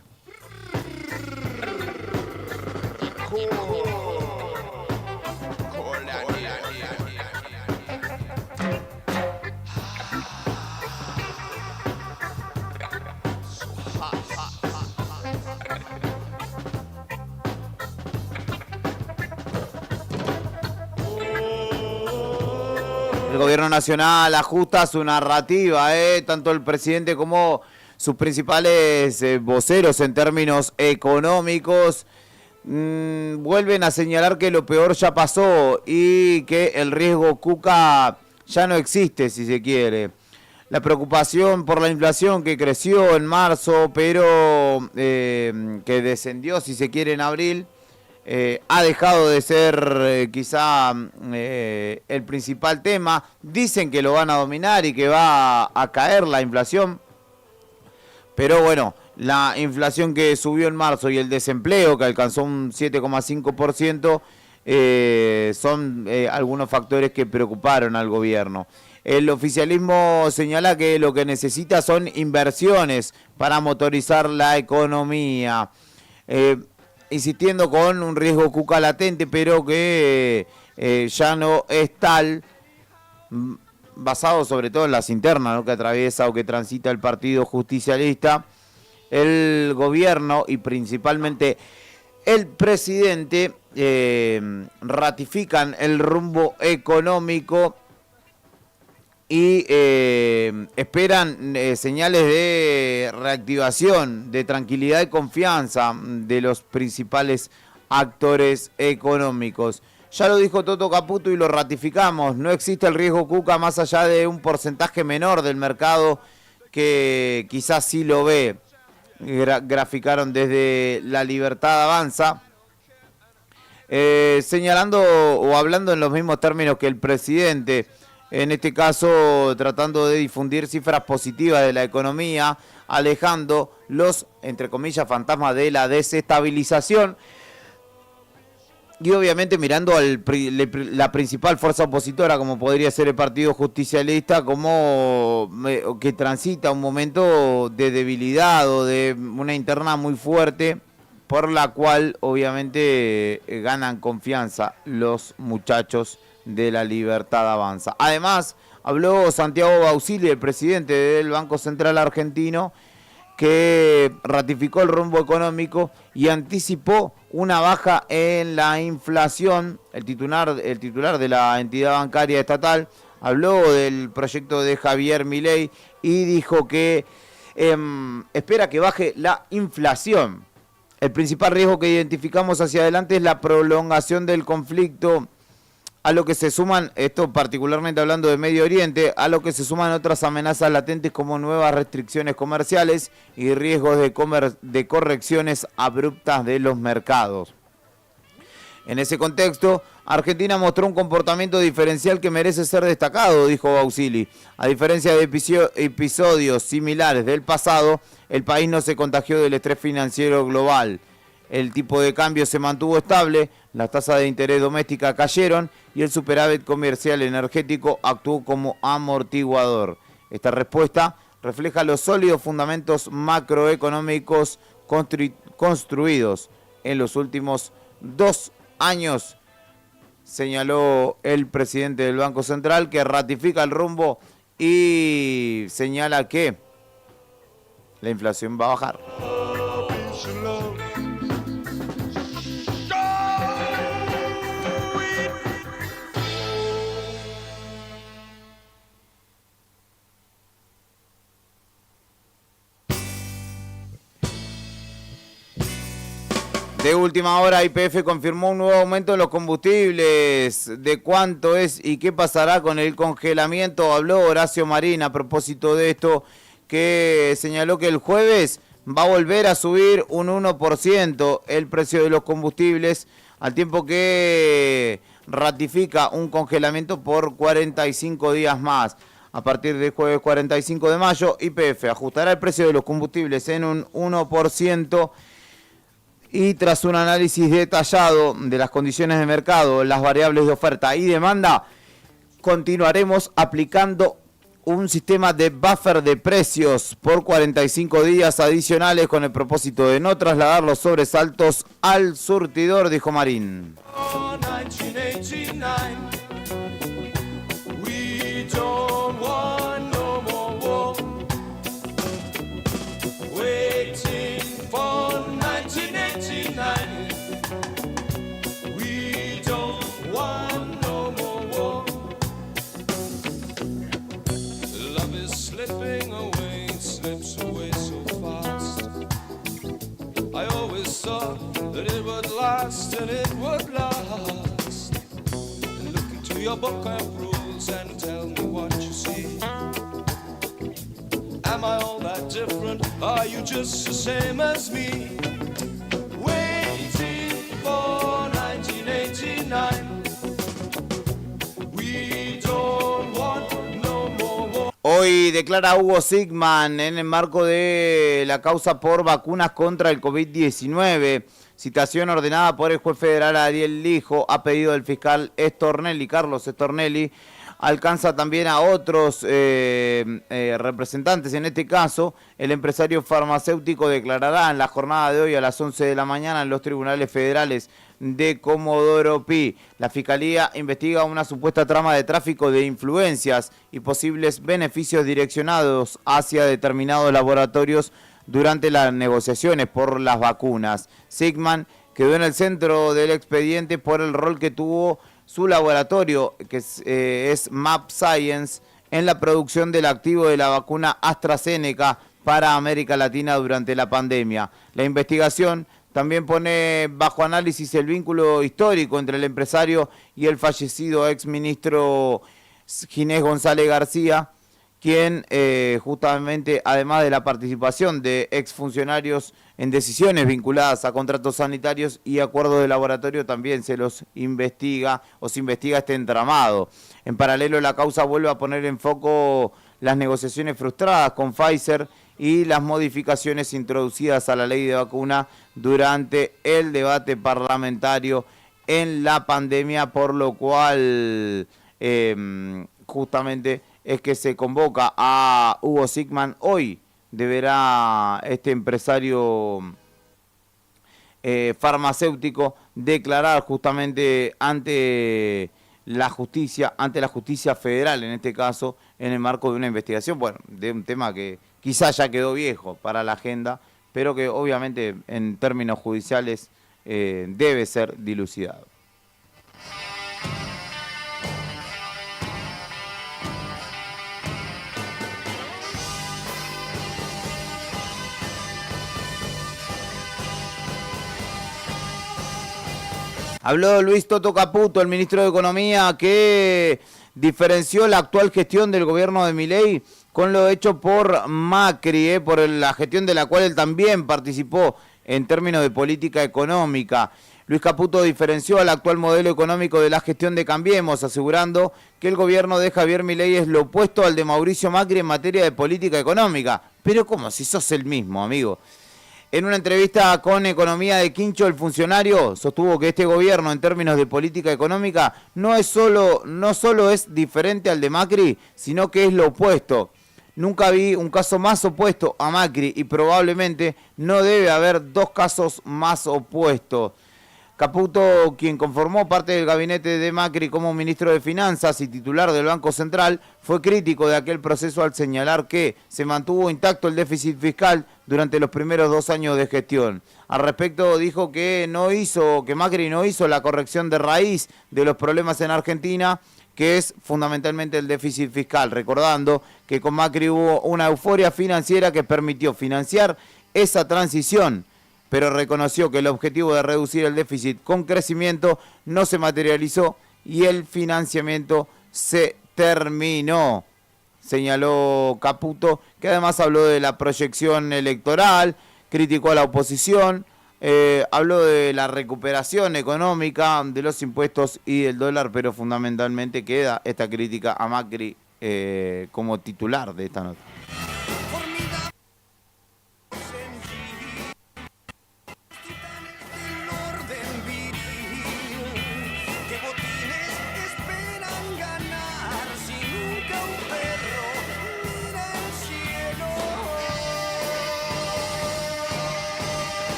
El gobierno nacional ajusta su narrativa, tanto el presidente como sus principales voceros en términos económicos vuelven a señalar que lo peor ya pasó y que el riesgo Cuca ya no existe, si se quiere. La preocupación por la inflación que creció en marzo, pero que descendió, si se quiere, en abril, ha dejado de ser quizá el principal tema. Dicen que lo van a dominar y que va a caer la inflación. Pero bueno, la inflación que subió en marzo y el desempleo que alcanzó un 7,5% son algunos factores que preocuparon al gobierno. El oficialismo señala que lo que necesita son inversiones para motorizar la economía. Insistiendo con un riesgo Cuca latente, pero que ya no es tal, basado sobre todo en las internas, ¿no?, que atraviesa o que transita el Partido Justicialista. El gobierno y principalmente el presidente ratifican el rumbo económico y esperan señales de reactivación, de tranquilidad y confianza de los principales actores económicos. Ya lo dijo Toto Caputo y lo ratificamos, no existe el riesgo Cuca más allá de un porcentaje menor del mercado que quizás sí lo ve. Graficaron desde La Libertad Avanza, señalando o hablando en los mismos términos que el presidente. En este caso, tratando de difundir cifras positivas de la economía, alejando los, entre comillas, fantasmas de la desestabilización y obviamente mirando la principal fuerza opositora, como podría ser el Partido Justicialista, como que transita un momento de debilidad o de una interna muy fuerte, por la cual obviamente ganan confianza los muchachos de La Libertad Avanza. Además, habló Santiago Bausili, el presidente del Banco Central Argentino, que ratificó el rumbo económico y anticipó una baja en la inflación. El titular de la entidad bancaria estatal habló del proyecto de Javier Milei y dijo que espera que baje la inflación. El principal riesgo que identificamos hacia adelante es la prolongación del conflicto a lo que se suman, esto particularmente hablando de Medio Oriente, a lo que se suman otras amenazas latentes como nuevas restricciones comerciales y riesgos de correcciones abruptas de los mercados. En ese contexto, Argentina mostró un comportamiento diferencial que merece ser destacado, dijo Bausili. A diferencia de episodios similares del pasado, el país no se contagió del estrés financiero global. El tipo de cambio se mantuvo estable, las tasas de interés doméstica cayeron y el superávit comercial energético actuó como amortiguador. Esta respuesta refleja los sólidos fundamentos macroeconómicos construidos en los últimos 2 años, señaló el presidente del Banco Central, que ratifica el rumbo y señala que la inflación va a bajar. De última hora, YPF confirmó un nuevo aumento en los combustibles. ¿De cuánto es y qué pasará con el congelamiento? Habló Horacio Marín a propósito de esto, que señaló que el jueves va a volver a subir un 1% el precio de los combustibles, al tiempo que ratifica un congelamiento por 45 días más. A partir del jueves 45 de mayo, YPF ajustará el precio de los combustibles en un 1%. Y tras un análisis detallado de las condiciones de mercado, las variables de oferta y demanda, continuaremos aplicando un sistema de buffer de precios por 45 días adicionales con el propósito de no trasladar los sobresaltos al surtidor, dijo Marín. That it would last and it would last. Look into your book of rules and tell me what you see. Am I all that different? Are you just the same as me? Waiting for 1989. We don't want no more. Hoy declara Hugo Sigman en el marco de la causa por vacunas contra el COVID-19. Citación ordenada por el juez federal Ariel Lijo a pedido del fiscal Carlos Stornelli. Alcanza también a otros representantes. En este caso, el empresario farmacéutico declarará en la jornada de hoy a las 11 de la mañana en los tribunales federales de Comodoro Pi. La Fiscalía investiga una supuesta trama de tráfico de influencias y posibles beneficios direccionados hacia determinados laboratorios durante las negociaciones por las vacunas. Sigman quedó en el centro del expediente por el rol que tuvo su laboratorio, que es Map Science, en la producción del activo de la vacuna AstraZeneca para América Latina durante la pandemia. La investigación también pone bajo análisis el vínculo histórico entre el empresario y el fallecido exministro Ginés González García, quien justamente, además de la participación de exfuncionarios en decisiones vinculadas a contratos sanitarios y acuerdos de laboratorio, también se los investiga o se investiga este entramado. En paralelo, la causa vuelve a poner en foco las negociaciones frustradas con Pfizer y las modificaciones introducidas a la ley de vacuna durante el debate parlamentario en la pandemia, por lo cual justamente es que se convoca a Hugo Sigman. Hoy deberá este empresario farmacéutico declarar justamente ante la justicia federal, en este caso, en el marco de una investigación, bueno, de un tema que quizás ya quedó viejo para la agenda, pero que obviamente en términos judiciales debe ser dilucidado. Habló Luis Toto Caputo, el ministro de Economía, que diferenció la actual gestión del gobierno de Milei con lo hecho por Macri, por la gestión de la cual él también participó en términos de política económica. Luis Caputo diferenció al actual modelo económico de la gestión de Cambiemos, asegurando que el gobierno de Javier Milei es lo opuesto al de Mauricio Macri en materia de política económica. Pero ¿cómo? Si sos el mismo, amigo. En una entrevista con Economía de Quincho, el funcionario sostuvo que este gobierno en términos de política económica no solo es diferente al de Macri, sino que es lo opuesto. Nunca vi un caso más opuesto a Macri y probablemente no debe haber dos casos más opuestos. Caputo, quien conformó parte del gabinete de Macri como ministro de Finanzas y titular del Banco Central, fue crítico de aquel proceso al señalar que se mantuvo intacto el déficit fiscal durante los primeros 2 años de gestión. Al respecto dijo que Macri no hizo la corrección de raíz de los problemas en Argentina, que es fundamentalmente el déficit fiscal, recordando que con Macri hubo una euforia financiera que permitió financiar esa transición, pero reconoció que el objetivo de reducir el déficit con crecimiento no se materializó y el financiamiento se terminó, señaló Caputo, que además habló de la proyección electoral, criticó a la oposición, habló de la recuperación económica, de los impuestos y del dólar, pero fundamentalmente queda esta crítica a Macri como titular de esta nota.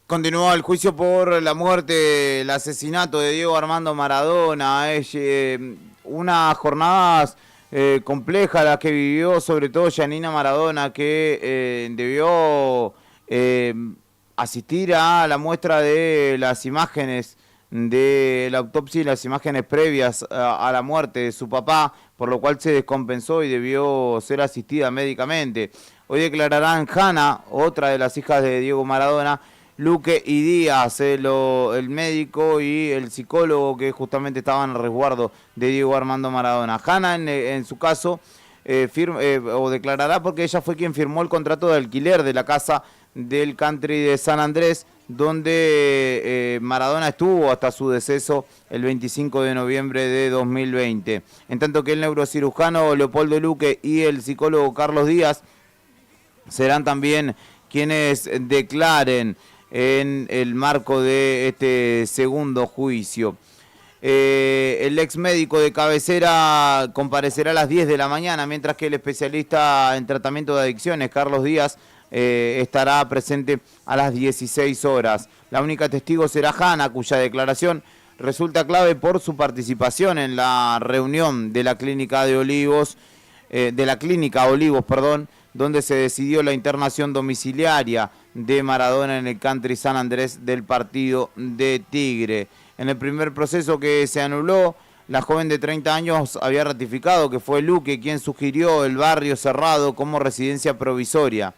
Continuó el juicio por la muerte, el asesinato de Diego Armando Maradona. Unas jornadas complejas las que vivió sobre todo Giannina Maradona, que debió asistir a la muestra de las imágenes de la autopsia y las imágenes previas a la muerte de su papá, por lo cual se descompensó y debió ser asistida médicamente. Hoy declararán Hanna, otra de las hijas de Diego Maradona, Luque y Díaz, el médico y el psicólogo que justamente estaban al resguardo de Diego Armando Maradona. Hanna, en su caso, declarará porque ella fue quien firmó el contrato de alquiler de la casa del country de San Andrés, donde Maradona estuvo hasta su deceso el 25 de noviembre de 2020. En tanto que el neurocirujano Leopoldo Luque y el psicólogo Carlos Díaz serán también quienes declaren en el marco de este segundo juicio. El ex médico de cabecera comparecerá a las 10 de la mañana, mientras que el especialista en tratamiento de adicciones, Carlos Díaz, estará presente a las 16 horas. La única testigo será Hanna, cuya declaración resulta clave por su participación en la reunión de la clínica de Olivos, donde se decidió la internación domiciliaria de Maradona en el country San Andrés del partido de Tigre. En el primer proceso que se anuló, la joven de 30 años había ratificado que fue Luque quien sugirió el barrio cerrado como residencia provisoria.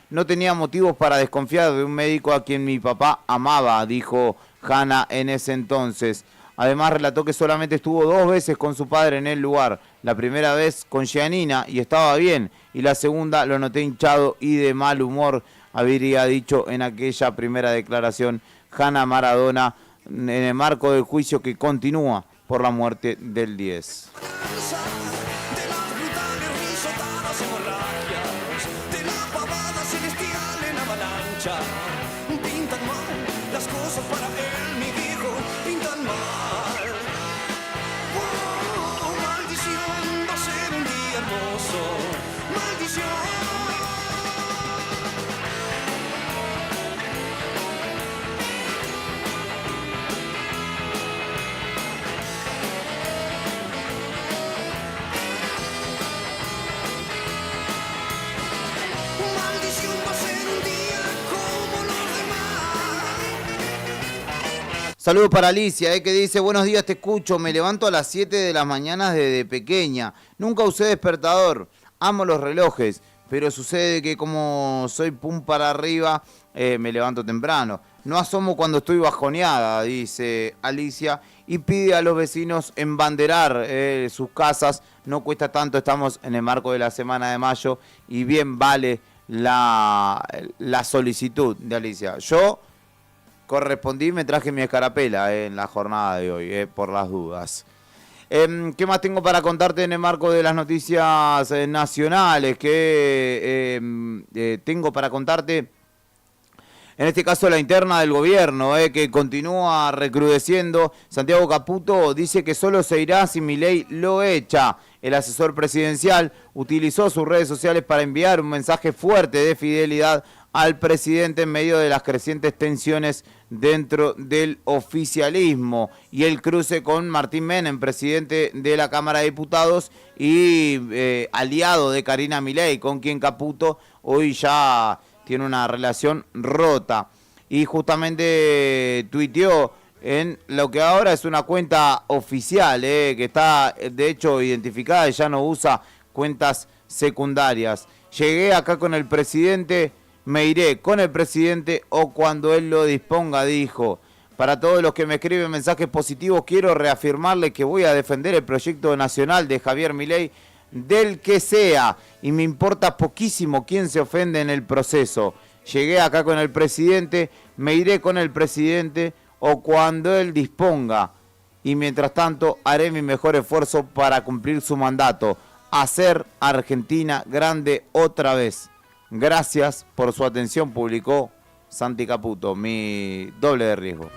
No tenía motivos para desconfiar de un médico a quien mi papá amaba, dijo Hanna en ese entonces. Además relató que solamente estuvo 2 veces con su padre en el lugar. La primera vez con Giannina y estaba bien. Y la segunda lo noté hinchado y de mal humor, habría dicho en aquella primera declaración Hanna Maradona en el marco del juicio que continúa por la muerte del 10. Pintan mal las cosas para él, mi viejo, pintan mal. Oh, maldición, va a ser un día hermoso. Maldición. Maldición, va a ser un día como los demás. Saludos para Alicia, que dice, buenos días, te escucho, me levanto a las 7 de las mañanas desde pequeña. Nunca usé despertador, amo los relojes, pero sucede que como soy pum para arriba, me levanto temprano. No asomo cuando estoy bajoneada, dice Alicia, y pide a los vecinos embanderar sus casas. No cuesta tanto, estamos en el marco de la Semana de Mayo y bien vale la solicitud de Alicia. Yo correspondí, me traje mi escarapela en la jornada de hoy, por las dudas. ¿Qué más tengo para contarte en el marco de las noticias nacionales? Que tengo para contarte, en este caso la interna del gobierno, que continúa recrudeciendo. Santiago Caputo dice que solo se irá si Milei lo echa. El asesor presidencial utilizó sus redes sociales para enviar un mensaje fuerte de fidelidad al presidente en medio de las crecientes tensiones dentro del oficialismo y el cruce con Martín Menem, presidente de la Cámara de Diputados y aliado de Karina Milei, con quien Caputo hoy ya tiene una relación rota. Y justamente tuiteó en lo que ahora es una cuenta oficial, que está de hecho identificada y ya no usa cuentas secundarias. Llegué acá con el presidente, me iré con el presidente o cuando él lo disponga, dijo. Para todos los que me escriben mensajes positivos, quiero reafirmarles que voy a defender el proyecto nacional de Javier Milei, del que sea, y me importa poquísimo quién se ofende en el proceso. Llegué acá con el presidente, me iré con el presidente o cuando él disponga. Y mientras tanto, haré mi mejor esfuerzo para cumplir su mandato, hacer Argentina grande otra vez. Gracias por su atención, publicó Santi Caputo, mi doble de riesgo.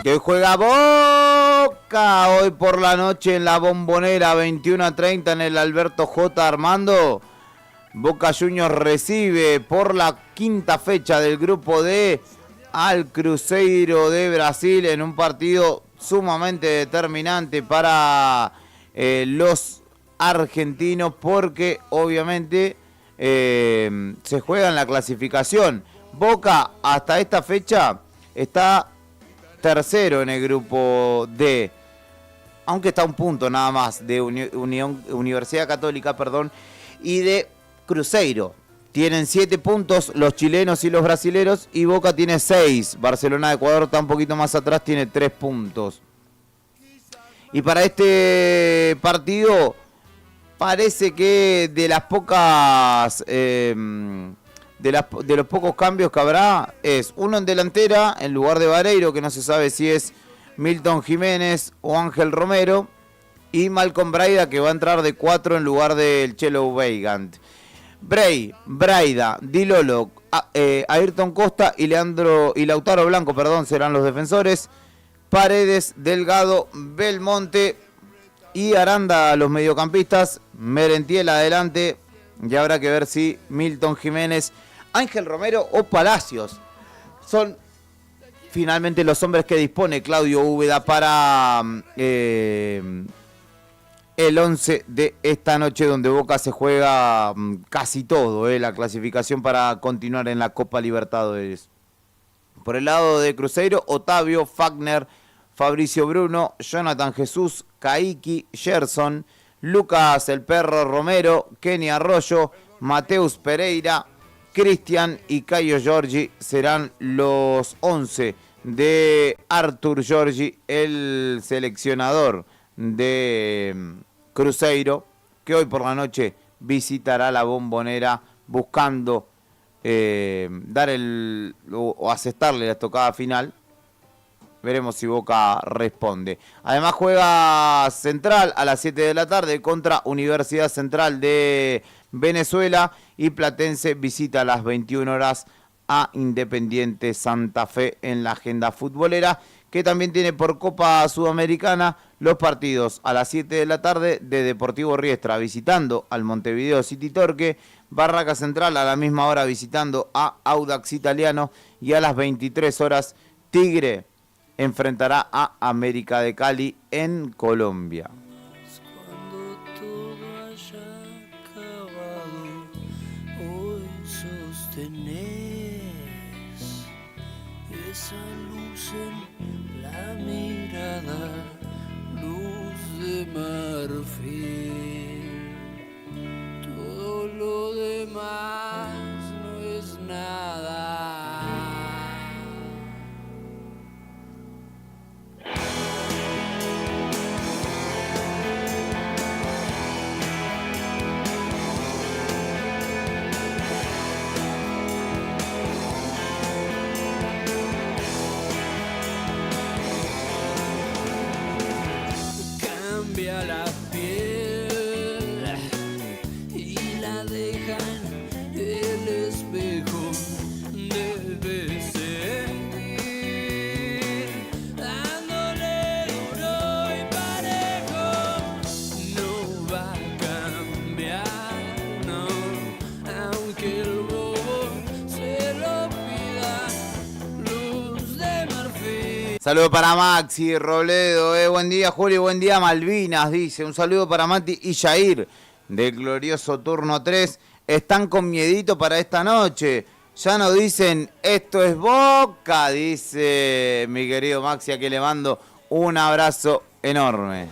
Que hoy juega Boca, hoy por la noche en la Bombonera, 21:30 en el Alberto J. Armando. Boca Juniors recibe por la quinta fecha del grupo D al Cruzeiro de Brasil en un partido sumamente determinante para los argentinos porque obviamente se juega en la clasificación. Boca hasta esta fecha está tercero en el grupo D, aunque está a un punto nada más de Universidad Católica, y de Cruzeiro. Tienen 7 puntos los chilenos y los brasileros y Boca tiene 6. Barcelona de Ecuador está un poquito más atrás, tiene 3 puntos. Y para este partido parece que de las pocas de los pocos cambios que habrá es uno en delantera en lugar de Vareiro, que no se sabe si es Milton Jiménez o Ángel Romero, y Malcolm Braida, que va a entrar de 4 en lugar del Chelo Weigand. Braida, Dilolo, Ayrton Costa y Lautaro Blanco, serán los defensores. Paredes, Delgado, Belmonte y Aranda los mediocampistas. Merentiel adelante. Y habrá que ver si Milton Jiménez, Ángel Romero o Palacios son finalmente los hombres que dispone Claudio Úbeda para el 11 de esta noche, donde Boca se juega casi todo, la clasificación para continuar en la Copa Libertadores. Por el lado de Cruzeiro, Otavio, Fagner, Fabricio Bruno, Jonathan Jesús, Caiki, Gerson, Lucas el Perro Romero, Kenny Arroyo, Mateus Pereira, Cristian y Caio Giorgi serán los 11 de Arthur Giorgi, el seleccionador de Cruzeiro, que hoy por la noche visitará la Bombonera buscando dar o asestarle la estocada final. Veremos si Boca responde. Además juega Central a las 7 de la tarde contra Universidad Central de Venezuela y Platense visita a las 21 horas a Independiente Santa Fe en la agenda futbolera, que también tiene por Copa Sudamericana los partidos a las 7 de la tarde de Deportivo Riestra visitando al Montevideo City Torque, Barraca Central a la misma hora visitando a Audax Italiano y a las 23 horas Tigre enfrentará a América de Cali en Colombia. Cuando todo haya acabado, hoy sostenés esa luz en la mirada, luz de marfil. Todo lo demás no es nada. Cambia la piel y la deja en el espejo. Debe seguir dándole duro y parejo. No va a cambiar, no, aunque el bobo se lo pida. Luz de marfil. Saludo para Maxi Robledo, buen día Julio, buen día Malvinas, dice. Un saludo para Mati y Jair del glorioso turno 3. Están con miedito para esta noche. Ya nos dicen, esto es Boca, dice mi querido Maxi, a que le mando un abrazo enorme.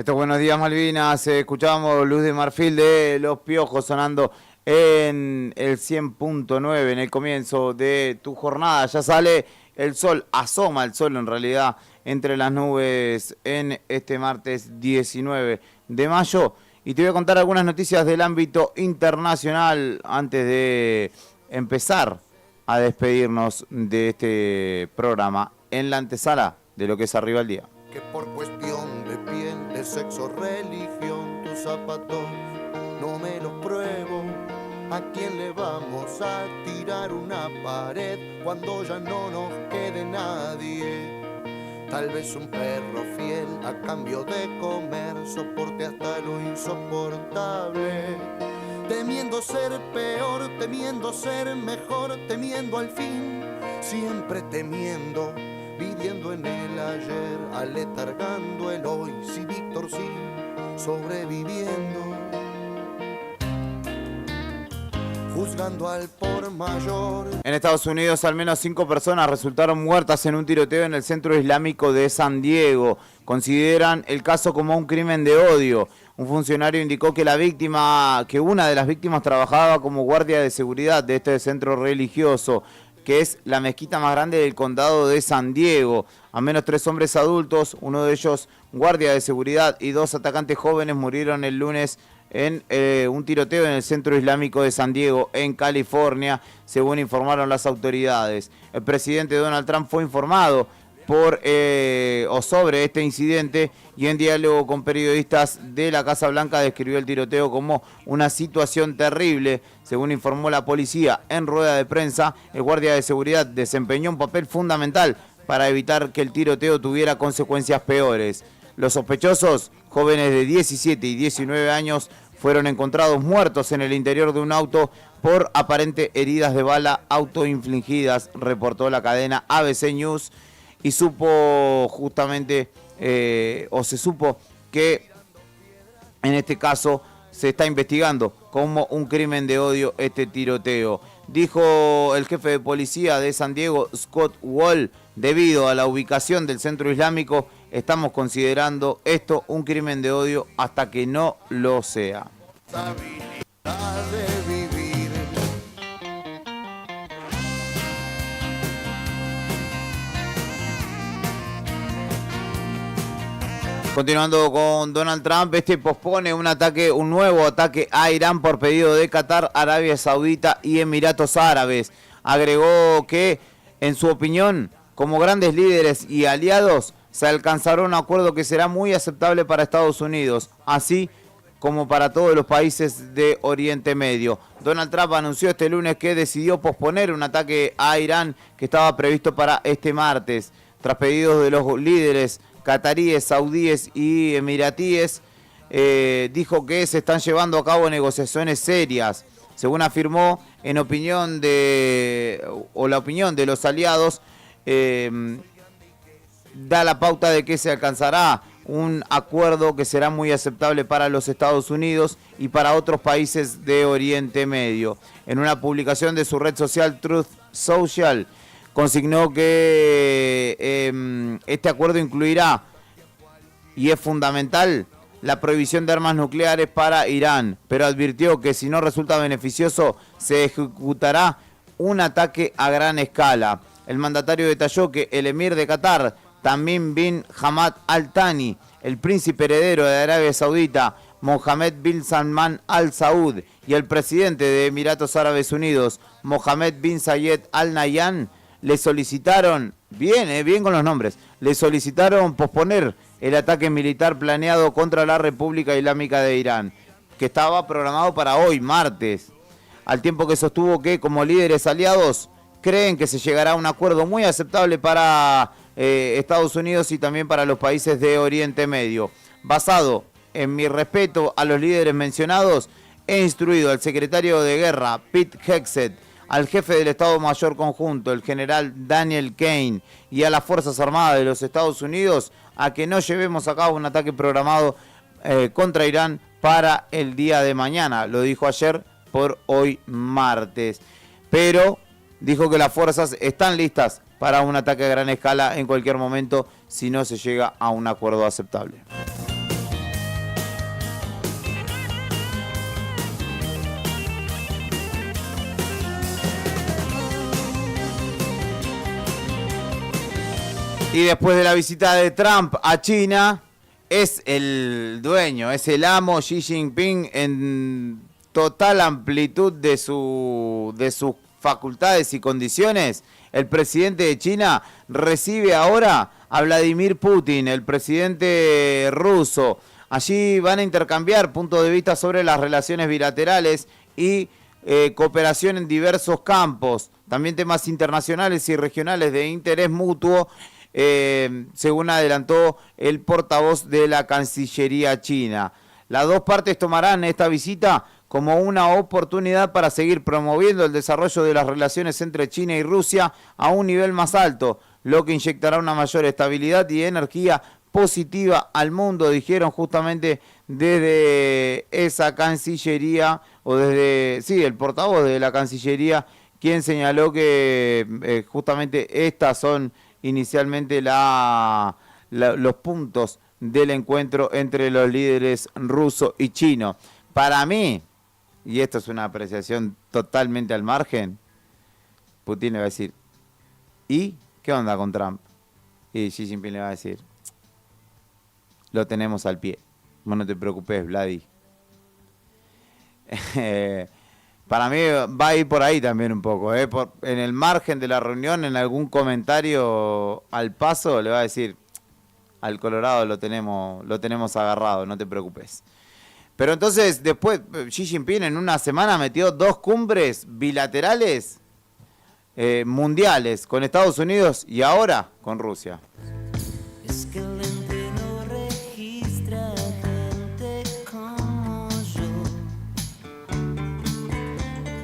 Estos Buenos Días Malvinas, escuchábamos Luz de Marfil de Los Piojos sonando en el 100.9 en el comienzo de tu jornada. Ya sale el sol, asoma el sol en realidad entre las nubes en este martes 19 de mayo. Y te voy a contar algunas noticias del ámbito internacional antes de empezar a despedirnos de este programa en la antesala de lo que es Arriba el Día. Que por cuestión de piel, de sexo, religión, tus zapatos no me los pruebo. ¿A quién le vamos a tirar una pared cuando ya no nos quede nadie? Tal vez un perro fiel a cambio de comer soporte hasta lo insoportable. Temiendo ser peor, temiendo ser mejor, temiendo al fin, siempre temiendo. Viviendo en el ayer, aletargando el hoy, sí, Víctor, sí, sobreviviendo. Juzgando al por mayor. En Estados Unidos, al menos 5 personas resultaron muertas en un tiroteo en el centro islámico de San Diego. Consideran el caso como un crimen de odio. Un funcionario indicó que una de las víctimas trabajaba como guardia de seguridad de este centro religioso, que es la mezquita más grande del condado de San Diego. Al menos 3 hombres adultos, uno de ellos guardia de seguridad y 2 atacantes jóvenes murieron el lunes en un tiroteo en el centro islámico de San Diego, en California, según informaron las autoridades. El presidente Donald Trump fue informado sobre este incidente y en diálogo con periodistas de la Casa Blanca describió el tiroteo como una situación terrible. Según informó la policía en rueda de prensa, el guardia de seguridad desempeñó un papel fundamental para evitar que el tiroteo tuviera consecuencias peores. Los sospechosos, jóvenes de 17 y 19 años, fueron encontrados muertos en el interior de un auto por aparentes heridas de bala autoinfligidas, reportó la cadena ABC News. Y se supo que en este caso se está investigando como un crimen de odio este tiroteo. Dijo el jefe de policía de San Diego, Scott Wall, debido a la ubicación del centro islámico, estamos considerando esto un crimen de odio hasta que no lo sea. Continuando con Donald Trump, pospone un nuevo ataque a Irán por pedido de Qatar, Arabia Saudita y Emiratos Árabes. Agregó que, en su opinión, como grandes líderes y aliados, se alcanzará un acuerdo que será muy aceptable para Estados Unidos, así como para todos los países de Oriente Medio. Donald Trump anunció este lunes que decidió posponer un ataque a Irán que estaba previsto para este martes, tras pedidos de los líderes cataríes, saudíes y emiratíes. Dijo que se están llevando a cabo negociaciones serias. Según afirmó, la opinión de los aliados da la pauta de que se alcanzará un acuerdo que será muy aceptable para los Estados Unidos y para otros países de Oriente Medio. En una publicación de su red social Truth Social, consignó que este acuerdo incluirá, y es fundamental, la prohibición de armas nucleares para Irán, pero advirtió que si no resulta beneficioso, se ejecutará un ataque a gran escala. El mandatario detalló que el emir de Qatar, Tamim bin Hamad Al Thani, el príncipe heredero de Arabia Saudita, Mohammed bin Salman Al Saud, y el presidente de Emiratos Árabes Unidos, Mohammed bin Zayed Al Nahyan, le solicitaron, bien con los nombres, le solicitaron posponer el ataque militar planeado contra la República Islámica de Irán, que estaba programado para hoy, martes, al tiempo que sostuvo que, como líderes aliados, creen que se llegará a un acuerdo muy aceptable para Estados Unidos y también para los países de Oriente Medio. Basado en mi respeto a los líderes mencionados, he instruido al secretario de Guerra, Pete Hegseth, al jefe del Estado Mayor Conjunto, el general Daniel Kane, y a las Fuerzas Armadas de los Estados Unidos a que no llevemos a cabo un ataque programado contra Irán para el día de mañana. Lo dijo ayer por hoy martes. Pero dijo que las fuerzas están listas para un ataque a gran escala en cualquier momento si no se llega a un acuerdo aceptable. Y después de la visita de Trump a China, es el dueño, es el amo Xi Jinping en total amplitud de sus facultades y condiciones. El presidente de China recibe ahora a Vladimir Putin, el presidente ruso. Allí van a intercambiar puntos de vista sobre las relaciones bilaterales y cooperación en diversos campos, también temas internacionales y regionales de interés mutuo, según adelantó el portavoz de la Cancillería china. Las dos partes tomarán esta visita como una oportunidad para seguir promoviendo el desarrollo de las relaciones entre China y Rusia a un nivel más alto, lo que inyectará una mayor estabilidad y energía positiva al mundo, dijeron justamente desde esa Cancillería, o desde, sí, el portavoz de la Cancillería, quien señaló que justamente estas son inicialmente los puntos del encuentro entre los líderes ruso y chino. Para mí, y esto es una apreciación totalmente al margen, Putin le va a decir, ¿y qué onda con Trump? Y Xi Jinping le va a decir, lo tenemos al pie. Vos no te preocupes, Vladi. Para mí va a ir por ahí también un poco. En el margen de la reunión, en algún comentario al paso, le va a decir, al Colorado lo tenemos agarrado, no te preocupes. Pero entonces, después, Xi Jinping en una semana metió 2 cumbres bilaterales mundiales con Estados Unidos y ahora con Rusia. Es que el lente no registra gente como yo.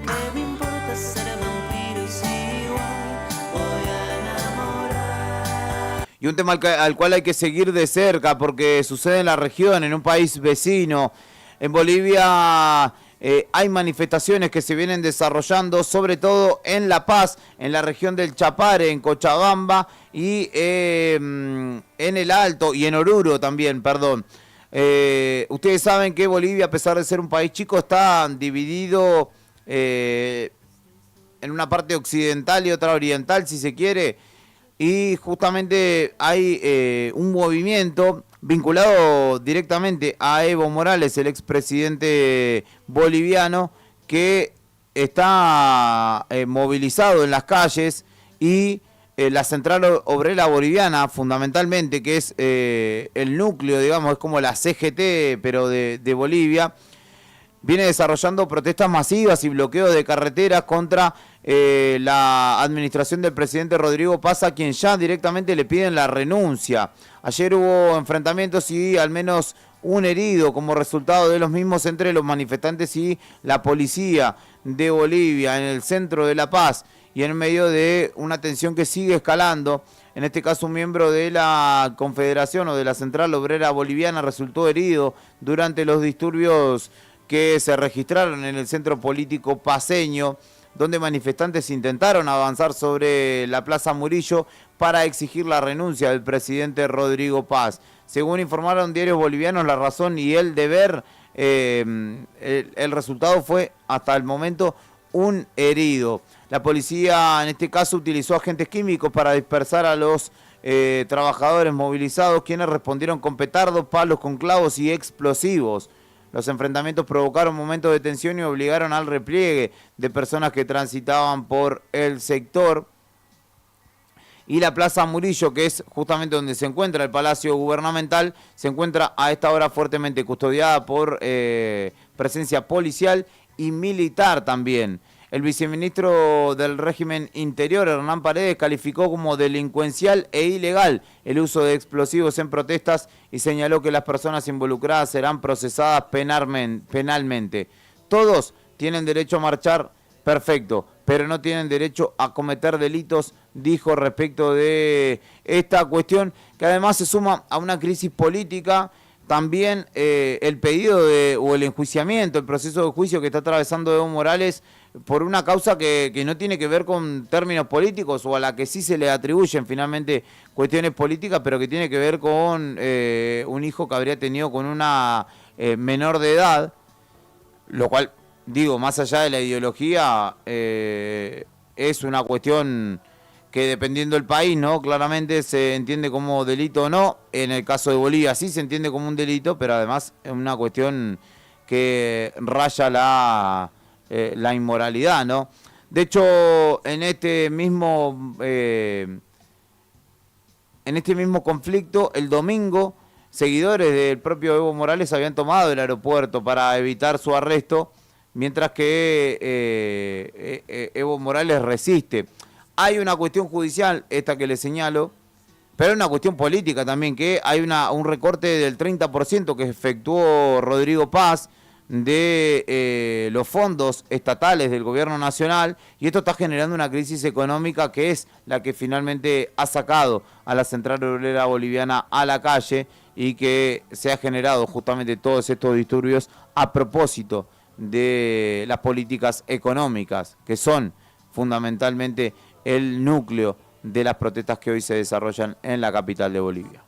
¿Qué me importa ser vampiro si igual voy a enamorar? Y un tema al cual hay que seguir de cerca porque sucede en la región, en un país vecino. En Bolivia hay manifestaciones que se vienen desarrollando, sobre todo en La Paz, en la región del Chapare, en Cochabamba y en el Alto y en Oruro también, perdón. Ustedes saben que Bolivia, a pesar de ser un país chico, está dividido en una parte occidental y otra oriental, si se quiere. Y justamente hay un movimiento vinculado directamente a Evo Morales, el expresidente boliviano, que está movilizado en las calles y la Central Obrera Boliviana, fundamentalmente, que es el núcleo, digamos, es como la CGT, pero de Bolivia, viene desarrollando protestas masivas y bloqueos de carreteras contra la administración del presidente Rodrigo Paz, a quien ya directamente le piden la renuncia. Ayer hubo enfrentamientos y al menos un herido como resultado de los mismos entre los manifestantes y la policía de Bolivia en el centro de La Paz y en medio de una tensión que sigue escalando. En este caso, un miembro de la Confederación o de la Central Obrera Boliviana resultó herido durante los disturbios que se registraron en el centro político paceño, donde manifestantes intentaron avanzar sobre la Plaza Murillo para exigir la renuncia del presidente Rodrigo Paz. Según informaron diarios bolivianos, La Razón y El Deber, el resultado fue, hasta el momento, un herido. La policía, en este caso, utilizó agentes químicos para dispersar a los trabajadores movilizados, quienes respondieron con petardos, palos con clavos y explosivos. Los enfrentamientos provocaron momentos de tensión y obligaron al repliegue de personas que transitaban por el sector. Y la Plaza Murillo, que es justamente donde se encuentra el Palacio Gubernamental, se encuentra a esta hora fuertemente custodiada por presencia policial y militar también. El viceministro del régimen interior, Hernán Paredes, calificó como delincuencial e ilegal el uso de explosivos en protestas y señaló que las personas involucradas serán procesadas penalmente. Todos tienen derecho a marchar, perfecto, pero no tienen derecho a cometer delitos, dijo respecto de esta cuestión, que además se suma a una crisis política. También el pedido o el enjuiciamiento, el proceso de juicio que está atravesando Evo Morales por una causa que no tiene que ver con términos políticos o a la que sí se le atribuyen finalmente cuestiones políticas, pero que tiene que ver con un hijo que habría tenido con una menor de edad, lo cual, digo, más allá de la ideología, es una cuestión que dependiendo del país, ¿no? Claramente se entiende como delito o no. En el caso de Bolivia sí se entiende como un delito, pero además es una cuestión que raya la inmoralidad, ¿no? De hecho, en este mismo conflicto, el domingo, seguidores del propio Evo Morales habían tomado el aeropuerto para evitar su arresto, mientras que Evo Morales resiste. Hay una cuestión judicial, esta que le señalo, pero hay una cuestión política también, que hay un recorte del 30% que efectuó Rodrigo Paz de los fondos estatales del gobierno nacional, y esto está generando una crisis económica que es la que finalmente ha sacado a la Central Obrera Boliviana a la calle, y que se ha generado justamente todos estos disturbios a propósito de las políticas económicas, que son fundamentalmente el núcleo de las protestas que hoy se desarrollan en la capital de Bolivia.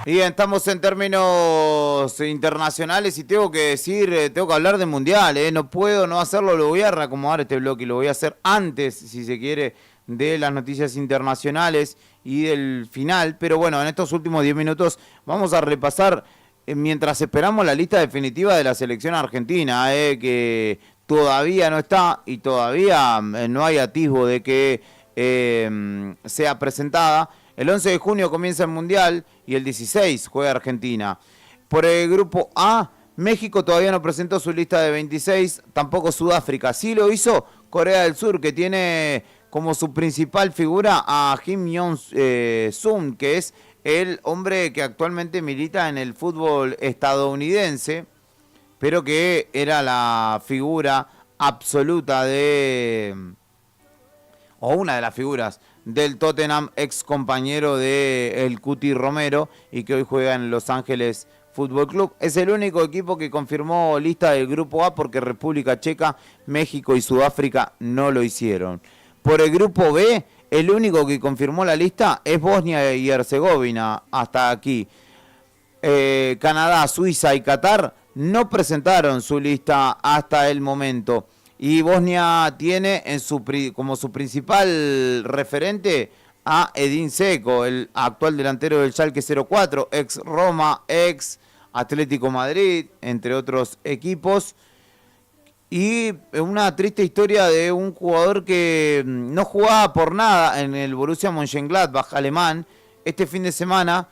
Bien, estamos en términos internacionales y tengo que decir, tengo que hablar del Mundial, no puedo no hacerlo, lo voy a reacomodar este bloque y lo voy a hacer antes, si se quiere, de las noticias internacionales y del final, pero bueno, en estos últimos 10 minutos vamos a repasar, mientras esperamos la lista definitiva de la selección argentina, que todavía no está y todavía no hay atisbo de que sea presentada. El 11 de junio comienza el Mundial y el 16 juega Argentina. Por el grupo A, México todavía no presentó su lista de 26, tampoco Sudáfrica. Sí lo hizo Corea del Sur, que tiene como su principal figura a Kim Jong-sun, que es el hombre que actualmente milita en el fútbol estadounidense, pero que era la figura absoluta o una de las figuras del Tottenham, ex compañero de el Cuti Romero, y que hoy juega en Los Ángeles Fútbol Club. Es el único equipo que confirmó lista del grupo A, porque República Checa, México y Sudáfrica no lo hicieron. Por el grupo B, el único que confirmó la lista es Bosnia y Herzegovina hasta aquí. Canadá, Suiza y Qatar no presentaron su lista hasta el momento. Y Bosnia tiene como su principal referente a Edin Dzeko, el actual delantero del Schalke 04, ex Roma, ex Atlético Madrid, entre otros equipos. Y una triste historia de un jugador que no jugaba por nada en el Borussia Mönchengladbach alemán. Este fin de semana,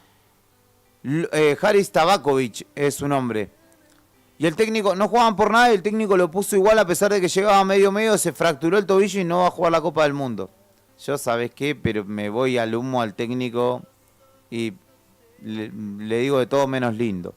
Haris Tabakovic es su nombre. Y el técnico, no jugaban por nada, y el técnico lo puso igual a pesar de que llegaba medio, se fracturó el tobillo y no va a jugar la Copa del Mundo. Yo, ¿sabes qué? Pero me voy al humo al técnico y le digo de todo menos lindo.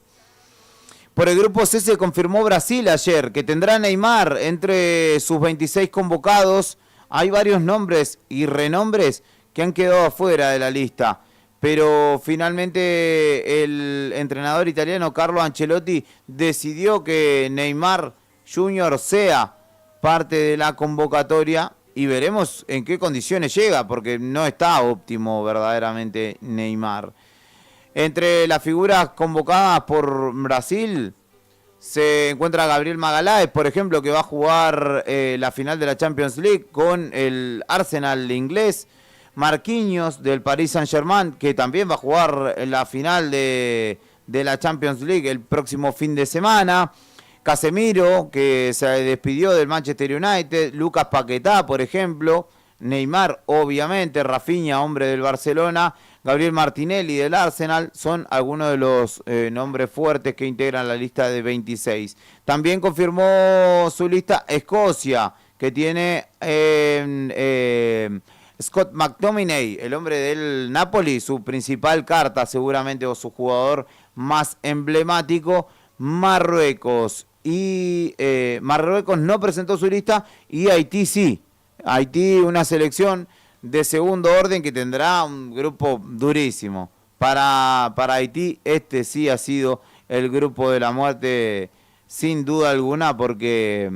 Por el grupo C se confirmó Brasil ayer, que tendrá Neymar entre sus 26 convocados. Hay varios nombres y renombres que han quedado afuera de la lista. Pero finalmente el entrenador italiano Carlo Ancelotti decidió que Neymar Jr. sea parte de la convocatoria, y veremos en qué condiciones llega, porque no está óptimo verdaderamente Neymar. Entre las figuras convocadas por Brasil se encuentra Gabriel Magalhães, por ejemplo, que va a jugar la final de la Champions League con el Arsenal inglés. Marquinhos del Paris Saint-Germain, que también va a jugar la final de la Champions League el próximo fin de semana. Casemiro, que se despidió del Manchester United. Lucas Paquetá, por ejemplo. Neymar, obviamente. Rafinha, hombre del Barcelona. Gabriel Martinelli del Arsenal, son algunos de los nombres fuertes que integran la lista de 26. También confirmó su lista Escocia, que tiene Scott McTominay, el hombre del Napoli, su principal carta seguramente, o su jugador más emblemático. Marruecos no presentó su lista, y Haití sí. Haití, una selección de segundo orden que tendrá un grupo durísimo. Para Haití, este sí ha sido el grupo de la muerte, sin duda alguna, porque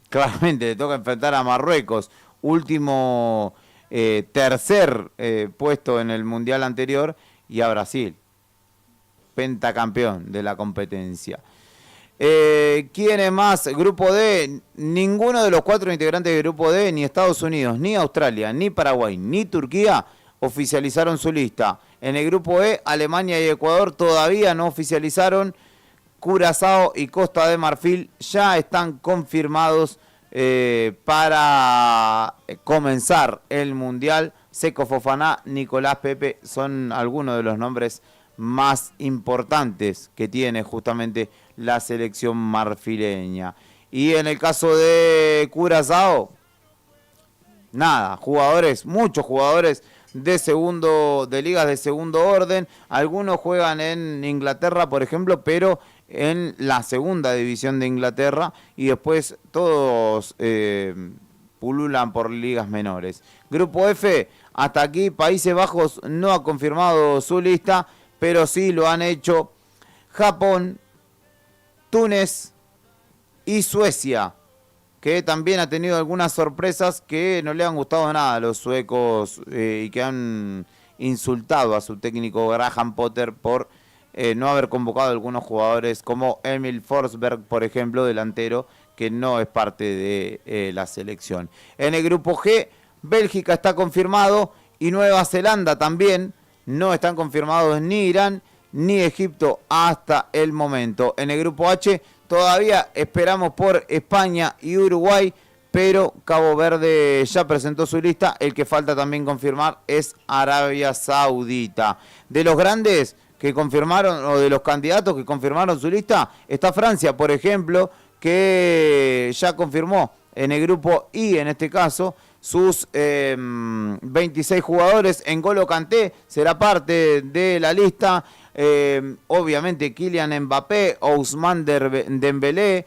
claramente le toca enfrentar a Marruecos, último tercer puesto en el mundial anterior, y a Brasil, pentacampeón de la competencia. ¿Quiénes más? Grupo D, ninguno de los 4 integrantes del Grupo D, ni Estados Unidos, ni Australia, ni Paraguay, ni Turquía, oficializaron su lista. En el Grupo E, Alemania y Ecuador todavía no oficializaron. Curazao y Costa de Marfil ya están confirmados para comenzar el Mundial. Seko Fofana, Nicolás Pepe son algunos de los nombres más importantes que tiene justamente la selección marfileña. Y en el caso de Curazao, nada, muchos jugadores de ligas de segundo orden. Algunos juegan en Inglaterra, por ejemplo, pero en la segunda división de Inglaterra, y después todos pululan por ligas menores. Grupo F, hasta aquí Países Bajos no ha confirmado su lista, pero sí lo han hecho Japón, Túnez y Suecia, que también ha tenido algunas sorpresas que no le han gustado nada a los suecos y que han insultado a su técnico Graham Potter por no haber convocado a algunos jugadores como Emil Forsberg, por ejemplo, delantero, que no es parte de la selección. En el grupo G, Bélgica está confirmado y Nueva Zelanda también. No están confirmados ni Irán ni Egipto hasta el momento. En el grupo H todavía esperamos por España y Uruguay, pero Cabo Verde ya presentó su lista. El que falta también confirmar es Arabia Saudita. De los grandes que confirmaron, o de los candidatos que confirmaron su lista, está Francia, por ejemplo, que ya confirmó en el grupo I, en este caso, sus 26 jugadores. N'Golo Kanté será parte de la lista. Obviamente Kylian Mbappé, Ousmane Dembélé,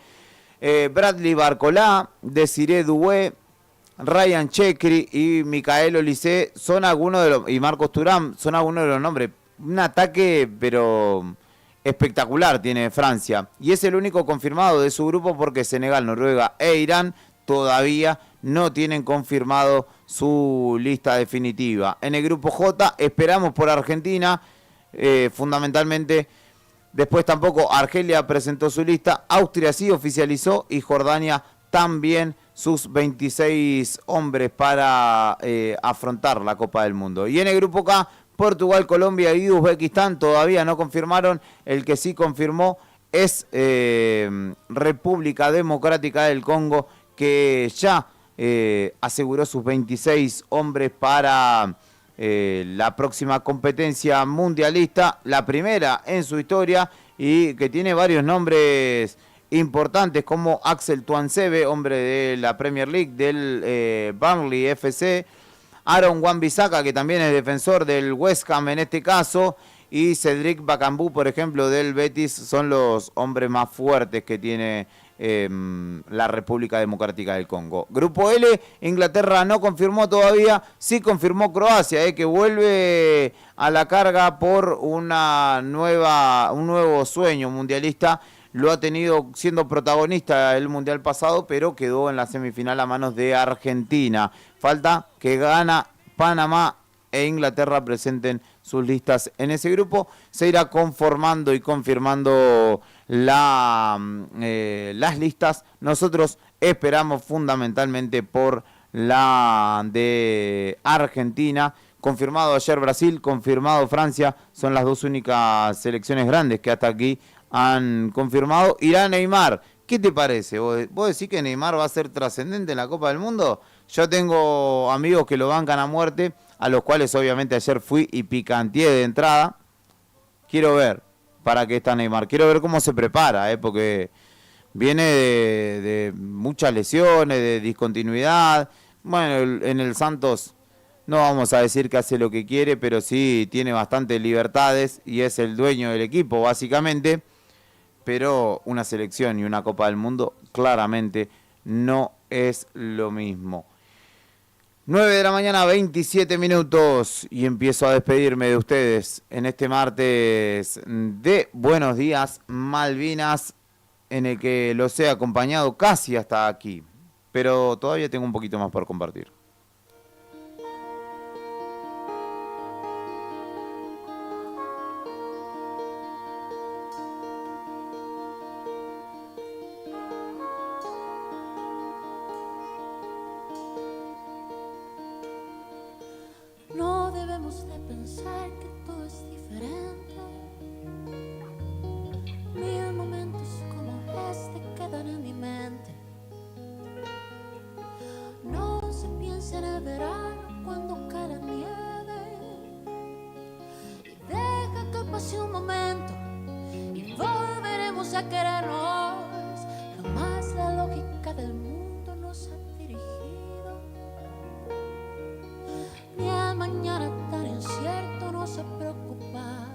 Bradley Barcola, Desiré Doué, Ryan Chekri y Michael Olise son algunos de los, y Marcos Thuram son algunos de los nombres. Un ataque pero espectacular tiene Francia, y es el único confirmado de su grupo, porque Senegal, Noruega e Irán todavía no tienen confirmado su lista definitiva. En el grupo J esperamos por Argentina, fundamentalmente. Después tampoco Argelia presentó su lista, Austria sí oficializó, y Jordania también sus 26 hombres para afrontar la Copa del Mundo. Y en el grupo K, Portugal, Colombia y Uzbekistán todavía no confirmaron. El que sí confirmó es República Democrática del Congo, que ya aseguró sus 26 hombres para la próxima competencia mundialista, la primera en su historia, y que tiene varios nombres importantes como Axel Tuanzebe, hombre de la Premier League, del Burnley FC, Aaron Wan-Bissaka, que también es defensor del West Ham en este caso, y Cedric Bakambu, por ejemplo, del Betis. Son los hombres más fuertes que tiene la República Democrática del Congo. Grupo L, Inglaterra no confirmó todavía, sí confirmó Croacia, que vuelve a la carga por un nuevo sueño mundialista. Lo ha tenido siendo protagonista el mundial pasado, pero quedó en la semifinal a manos de Argentina. Falta que Ghana, Panamá e Inglaterra presenten sus listas en ese grupo. Se irá conformando y confirmando las listas. Nosotros esperamos fundamentalmente por la de Argentina. Confirmado ayer Brasil, confirmado Francia. Son las dos únicas selecciones grandes que hasta aquí han confirmado. Irá Neymar. ¿Qué te parece? ¿Vos decís que Neymar va a ser trascendente en la Copa del Mundo? Yo tengo amigos que lo bancan a muerte. a los cuales obviamente ayer fui y picanteé de entrada. Quiero ver para qué está Neymar, quiero ver cómo se prepara, porque viene de muchas lesiones, de discontinuidad. Bueno, en el Santos no vamos a decir que hace lo que quiere, pero sí tiene bastantes libertades y es el dueño del equipo básicamente, pero una selección y una Copa del Mundo claramente no es lo mismo. 9 de la mañana, 27 minutos, y empiezo a despedirme de ustedes en este martes de Buenos Días Malvinas, en el que los he acompañado casi hasta aquí, pero todavía tengo un poquito más por compartir. No debemos de pensar que todo es diferente. 1000 momentos como este quedan en mi mente. No se piensa en el verano cuando cae la nieve. Y deja que pase un momento y volveremos a querernos. Jamás la lógica del mundo nos ha dirigido. Ni al mañana tan incierto no se preocupa.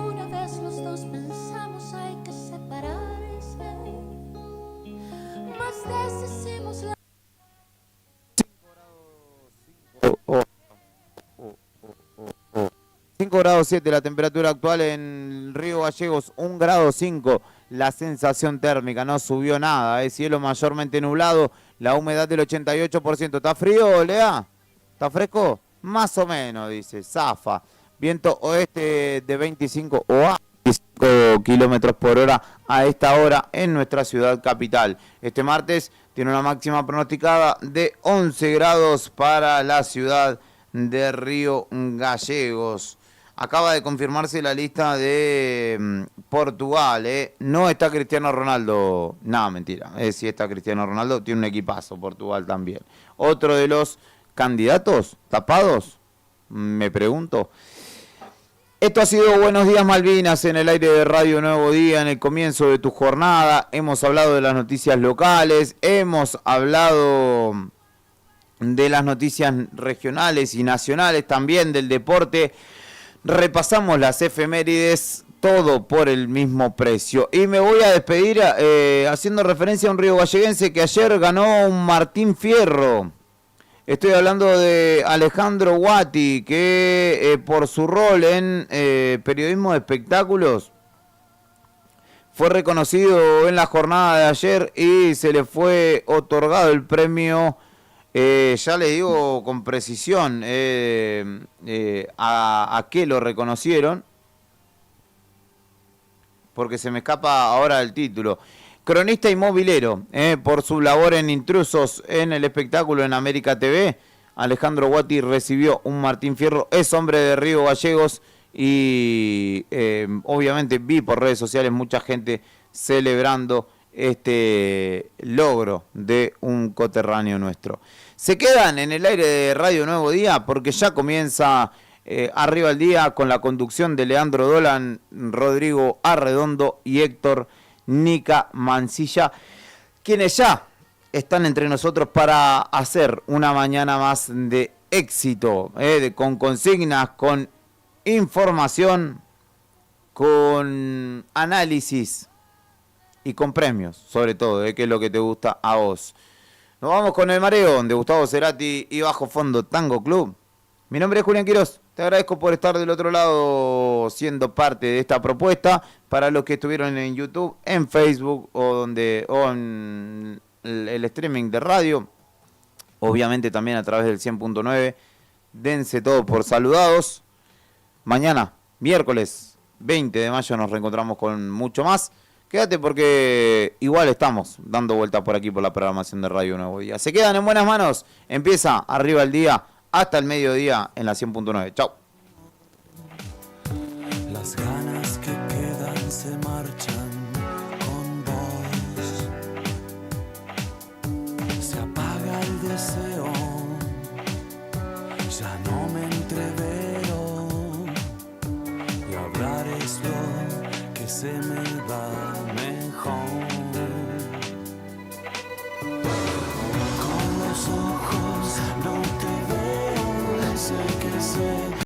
Una vez los dos pensamos hay que separarse, más deshicimos la... 5 grados 7 la temperatura actual en Río Gallegos, 1 grado 5 la sensación térmica, no subió nada, cielo mayormente nublado, la humedad del 88%. ¿Está frío, Lea? ¿Está fresco? Más o menos, dice, zafa. Viento oeste de 25 o a 25 kilómetros por hora a esta hora en nuestra ciudad capital. Este martes tiene una máxima pronosticada de 11 grados para la ciudad de Río Gallegos. Acaba de confirmarse la lista de Portugal, No está Cristiano Ronaldo. No, mentira. Sí está Cristiano Ronaldo. Tiene un equipazo Portugal también. Otro de los candidatos tapados, me pregunto. Esto ha sido Buenos Días Malvinas en el aire de Radio Nuevo Día, en el comienzo de tu jornada. Hemos hablado de las noticias locales, hemos hablado de las noticias regionales y nacionales, también del deporte. Repasamos las efemérides, todo por el mismo precio. Y me voy a despedir haciendo referencia a un río galleguense que ayer ganó un Martín Fierro. Estoy hablando de Alejandro Guati, que por su rol en periodismo de espectáculos fue reconocido en la jornada de ayer y se le fue otorgado el premio. Ya les digo con precisión a qué lo reconocieron, porque se me escapa ahora el título. Cronista inmobiliero, por su labor en Intrusos en el espectáculo en América TV, Alejandro Guati recibió un Martín Fierro, es hombre de Río Gallegos y obviamente vi por redes sociales mucha gente celebrando este logro de un coterráneo nuestro. Se quedan en el aire de Radio Nuevo Día porque ya comienza Arriba el Día con la conducción de Leandro Dolan, Rodrigo Arredondo y Héctor Nica Mancilla, quienes ya están entre nosotros para hacer una mañana más de éxito, con consignas, con información, con análisis y con premios, sobre todo, que es lo que te gusta a vos. Nos vamos con El Mareo, de Gustavo Cerati y Bajo Fondo Tango Club. Mi nombre es Julián Quirós. Te agradezco por estar del otro lado siendo parte de esta propuesta. Para los que estuvieron en YouTube, en Facebook o en el streaming de radio, obviamente también a través del 100.9. Dense todos por saludados. Mañana, miércoles 20 de mayo, nos reencontramos con mucho más. Quédate porque igual estamos dando vueltas por aquí por la programación de Radio Nuevo Día. Se quedan en buenas manos. Empieza Arriba el Día hasta el mediodía en la 100.9. Chau. Las ganas que quedan se marchan con vos. Se apaga el deseo se me va mejor. Con los ojos no te veo, no sé qué sé.